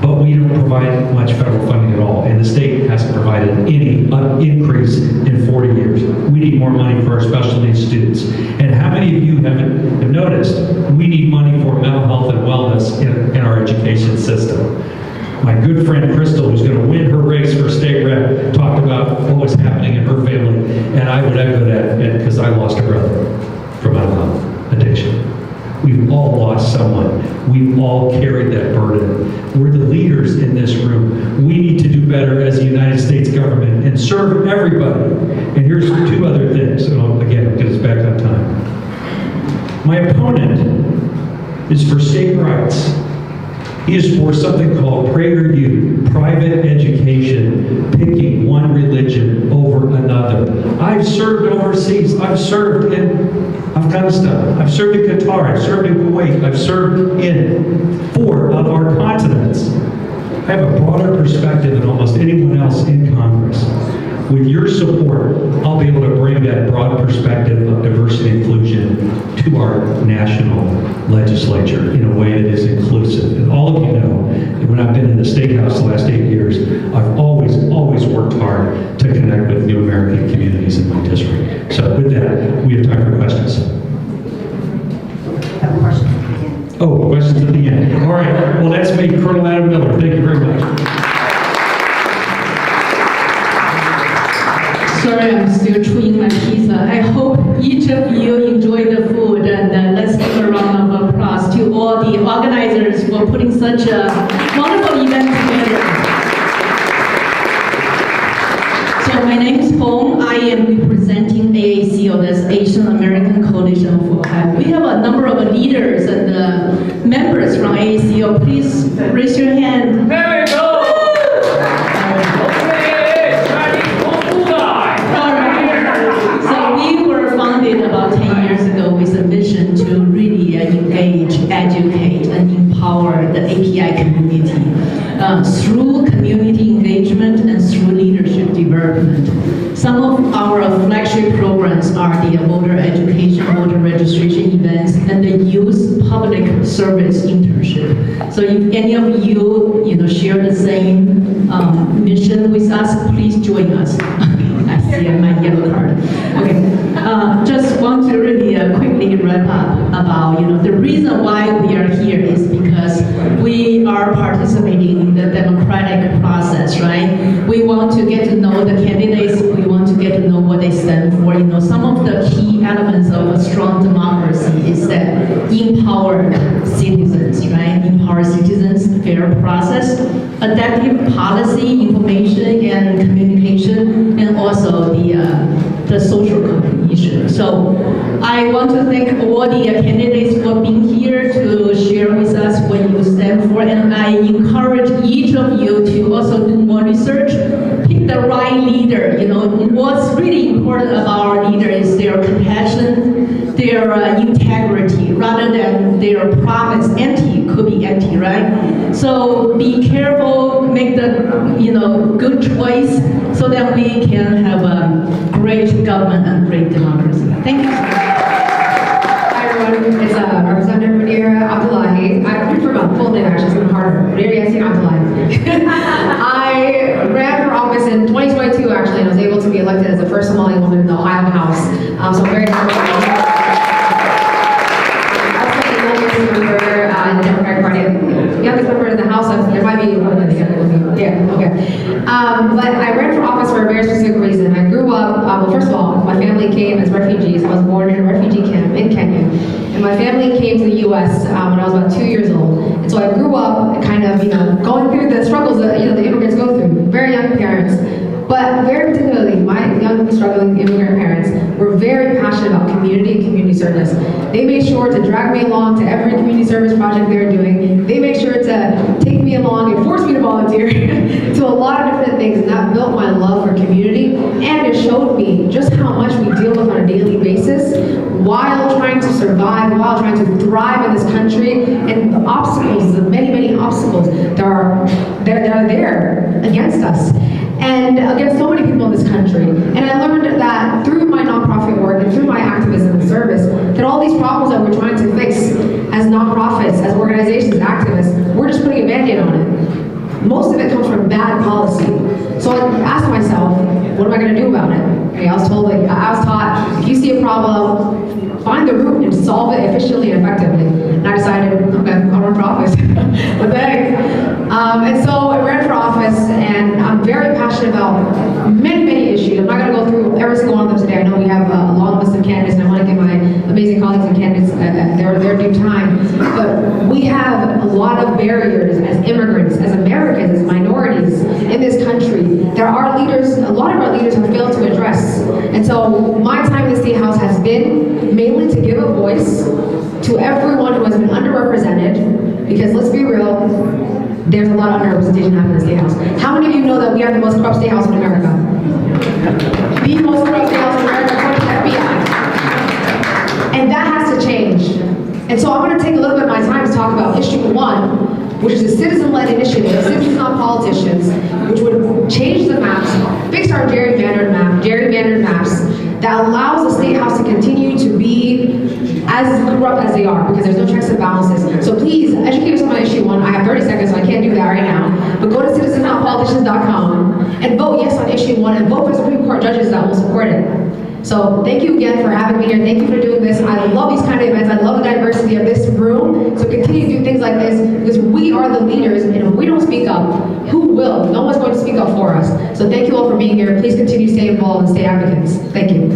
Speaker 9: But we don't provide much federal funding at all, and the state hasn't provided any increase in 40 years. We need more money for our special needs students. And how many of you have noticed we need money for mental health and wellness in our education system? My good friend Crystal, who's going to win her race for state rep, talked about what was happening in her family, and I would echo that because I lost a brother from mental health addiction. We've all lost someone. We've all carried that burden. We're the leaders in this room. We need to do better as the United States government and serve everybody. And here's 2 other things, and again, because it's back on time. My opponent is for state rights. He is for something called PragerU, private education, picking one religion over another. I've served overseas. I've served in Afghanistan. I've served in Qatar. I've served in Kuwait. I've served in 4 of our continents. I have a broader perspective than almost anyone else in Congress. With your support, I'll be able to bring that broad perspective of diversity and inclusion to our national legislature in a way that is inclusive. And all of you know that when I've been in the State House the last 8 years, I've always worked hard to connect with new American communities in my district. So with that, we have time for questions. Oh, questions at the end. All right, well, that's me, Colonel Adam Miller. Thank you very much.
Speaker 10: Sorry, I'm still chewing my pizza. I hope each of you enjoy the food, and let's give a round of applause to all the organizers for putting such a wonderful event together. So my name is Hong. I am representing AACO, that's Asian American Coalition for Health. We have a number of leaders and members from AACO. Please raise your hand.
Speaker 11: There we go!
Speaker 10: About 10 years ago with a vision to really engage, educate, and empower the API community through community engagement and through leadership development. Some of our flagship programs are the voter education, voter registration events, and the youth public service internship. So if any of you, share the same mission with us, please join us. I see my yellow card. Okay, just want to really quickly wrap up about, the reason why we are here is because we are participating in the democratic process, right? We want to get to know the candidates. We want to get to know what they stand for. Some of the key elements of a strong democracy is that empowered citizens, right? Empowered citizens, fair process, adaptive policy, information and communication, and also the social cohesion. So I want to thank all the candidates for being here to share with us what you stand for, and I encourage each of you to also do more research, pick the right leader. What's really important about our leader is their compassion, their integrity, rather than their promise. Empty could be empty, right? So be careful, make the good choice, so that we can have a great government and great democracy. Thank you.
Speaker 12: Hi everyone, it's Representative Munira Abdullahi. I'm for my full name actually, it's even harder. Munira Yassin Abdullahi. I ran for office in 2022 actually, and I was able to be elected as the first Somali woman in the Ohio House. So I'm very happy. Also the youngest member in the Democratic Party. The youngest member in the House, there might be one of the youngest. Yeah, okay. But I ran for office for a very specific reason. I grew up, well first of all, my family came as refugees. I was born in a refugee camp in Kenya. And my family came to the US when I was about 2 years old. And so I grew up kind of, going through the struggles that, the immigrants go through. Very young parents. But very particularly, my young struggling immigrant parents were very passionate about community and community service. They made sure to drag me along to every community service project they were doing. They made sure to take me me along and forced me to volunteer to a lot of different things, and that built my love for community, and it showed me just how much we deal with on a daily basis while trying to survive, while trying to thrive in this country, and the obstacles, the many, many obstacles that are there against us. And against so many people in this country. And I learned that through my nonprofit work and through my activism and service, that all these problems that we're trying to fix as nonprofits, as organizations, activists, we're just putting a Band-Aid on it. Most of it comes from bad policy. So I asked myself, what am I going to do about it? Okay, I was taught, if you see a problem, find the root and solve it efficiently and effectively. And I decided, okay, I'll run for office. But thanks. And so I ran for office, and I'm very passionate about many, many issues. I'm not going to go through every single one of them today. I know we have a long list of candidates, and I want to give my amazing colleagues and candidates their due time. But we have a lot of barriers as immigrants, as Americans, as minorities in this country. There are leaders, a lot of our leaders have failed to address. And so my time in the State House has been mainly to give a voice to everyone who has been underrepresented, because let's be real, there's a lot of underrepresentation happening in the State House. How many of you know that we have the most corrupt State House in America? The most corrupt State House in America, according to the FBI. And that has to change. And so I'm going to take a little bit of my time to talk about issue 1, which is a citizen-led initiative, citizens not politicians, which would change the maps, fix our gerrymandered maps, that allows the State House to continue to be as corrupt as they are, because there's no checks and balances. So please, educate yourself on issue 1. I have 30 seconds, so I can't do that right now. But go to citizensnotpoliticians.com and vote yes on issue 1, and vote for Supreme Court judges that will support it. So thank you again for having me here. Thank you for doing this. I love these kind of events. I love the diversity of this room. So continue to do things like this, because we are the leaders, and if we don't speak up, who will? No one's going to speak up for us. So thank you all for being here. Please continue to stay involved and stay advocates. Thank you.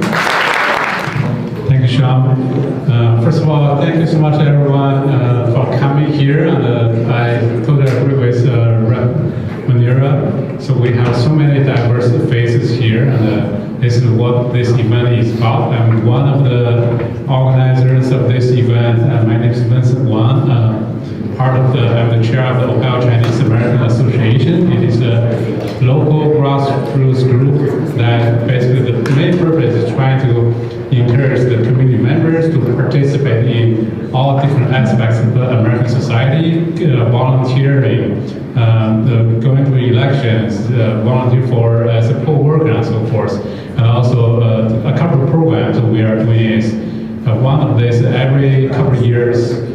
Speaker 11: Thank you, Sean. First of all, thank you so much, everyone, for coming here. And I totally agree with Rep. Manira. So we have so many diverse faces here, and this is what this event is about. I'm one of the organizers of this event. My name is Vincent Wang. I'm the chair of the Ohio Chinese American Association. It is a local grassroots group that basically the main purpose is trying to encourage the community members to participate in all different aspects of the American society, volunteering, going to elections, volunteer for as a poll worker and so forth. And also a couple of programs we are doing is one of these every couple of years.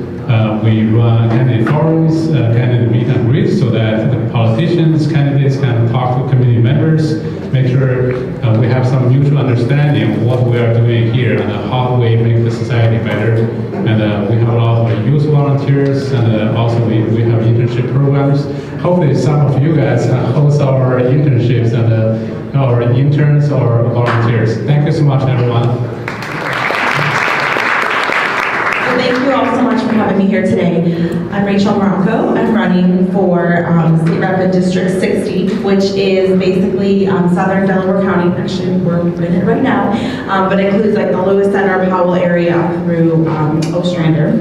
Speaker 11: We run candidate forums, candidate meet and greet, so that the politicians, candidates can talk to community members, make sure we have some mutual understanding of what we are doing here and how we make the society better. And we have a lot of youth volunteers, and also we have internship programs. Hopefully some of you guys host our internships and our interns or volunteers. Thank you so much, everyone.
Speaker 13: Thank you all so much for having me here today. I'm Rachel Morocco. I'm running for State Rep in District 60, which is basically southern Delaware County. Actually, we're in it right now, but it includes like the Lewis Center, Powell area through Ostrander.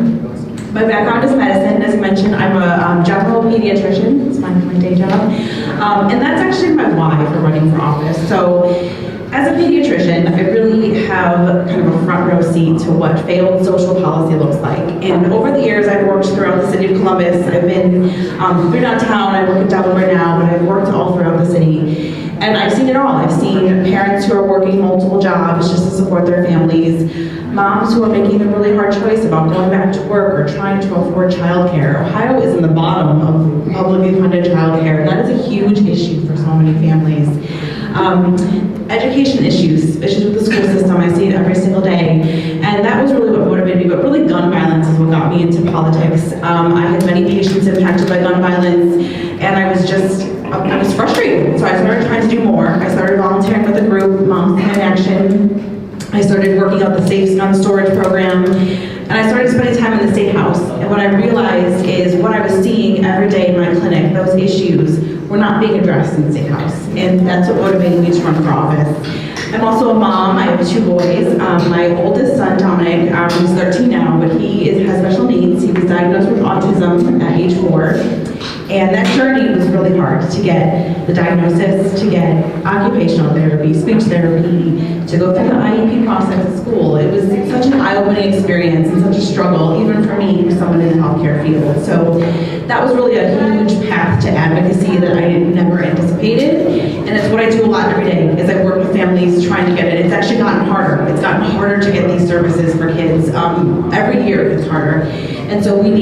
Speaker 13: My background is medicine. As I mentioned, I'm a general pediatrician. It's my day job. And that's actually my why for running for office. So, as a pediatrician, I really have kind of a front row seat to what failed social policy looks like. And over the years, I've worked throughout the city of Columbus. I've been through downtown. I work in Delaware now, but I've worked all throughout the city. And I've seen it all. I've seen parents who are working multiple jobs just to support their families, moms who are making a really hard choice about going back to work or trying to afford childcare. Ohio is in the bottom of publicly funded childcare, and that is a huge issue for so many families. Education issues with the school system, I see it every single day. And that was really what motivated me, but really gun violence is what got me into politics. I had many patients impacted by gun violence, and I was frustrated. So I started trying to do more. I started volunteering with a group, Moms in Action. I started working on the Safe Gun Storage Program, and I started spending time in the State House. And what I realized is what I was seeing every day in my clinic, those issues were not being addressed in the State House. And that's what motivated me to run for office. I'm also a mom. I have 2 boys. My oldest son, Dominic, he's 13 now, but he has special needs. He was diagnosed with autism at age 4. And that journey was really hard to get the diagnosis, to get occupational therapy, speech therapy, to go through the IEP process at school. It was such an eye-opening experience and such a struggle, even for me, someone in the healthcare field. So that was really a huge path to advocacy that I never anticipated. And it's what I do a lot every day, is I work with families trying to get it. It's actually gotten harder. It's gotten harder to get these services for kids. Every year it's harder. And so we need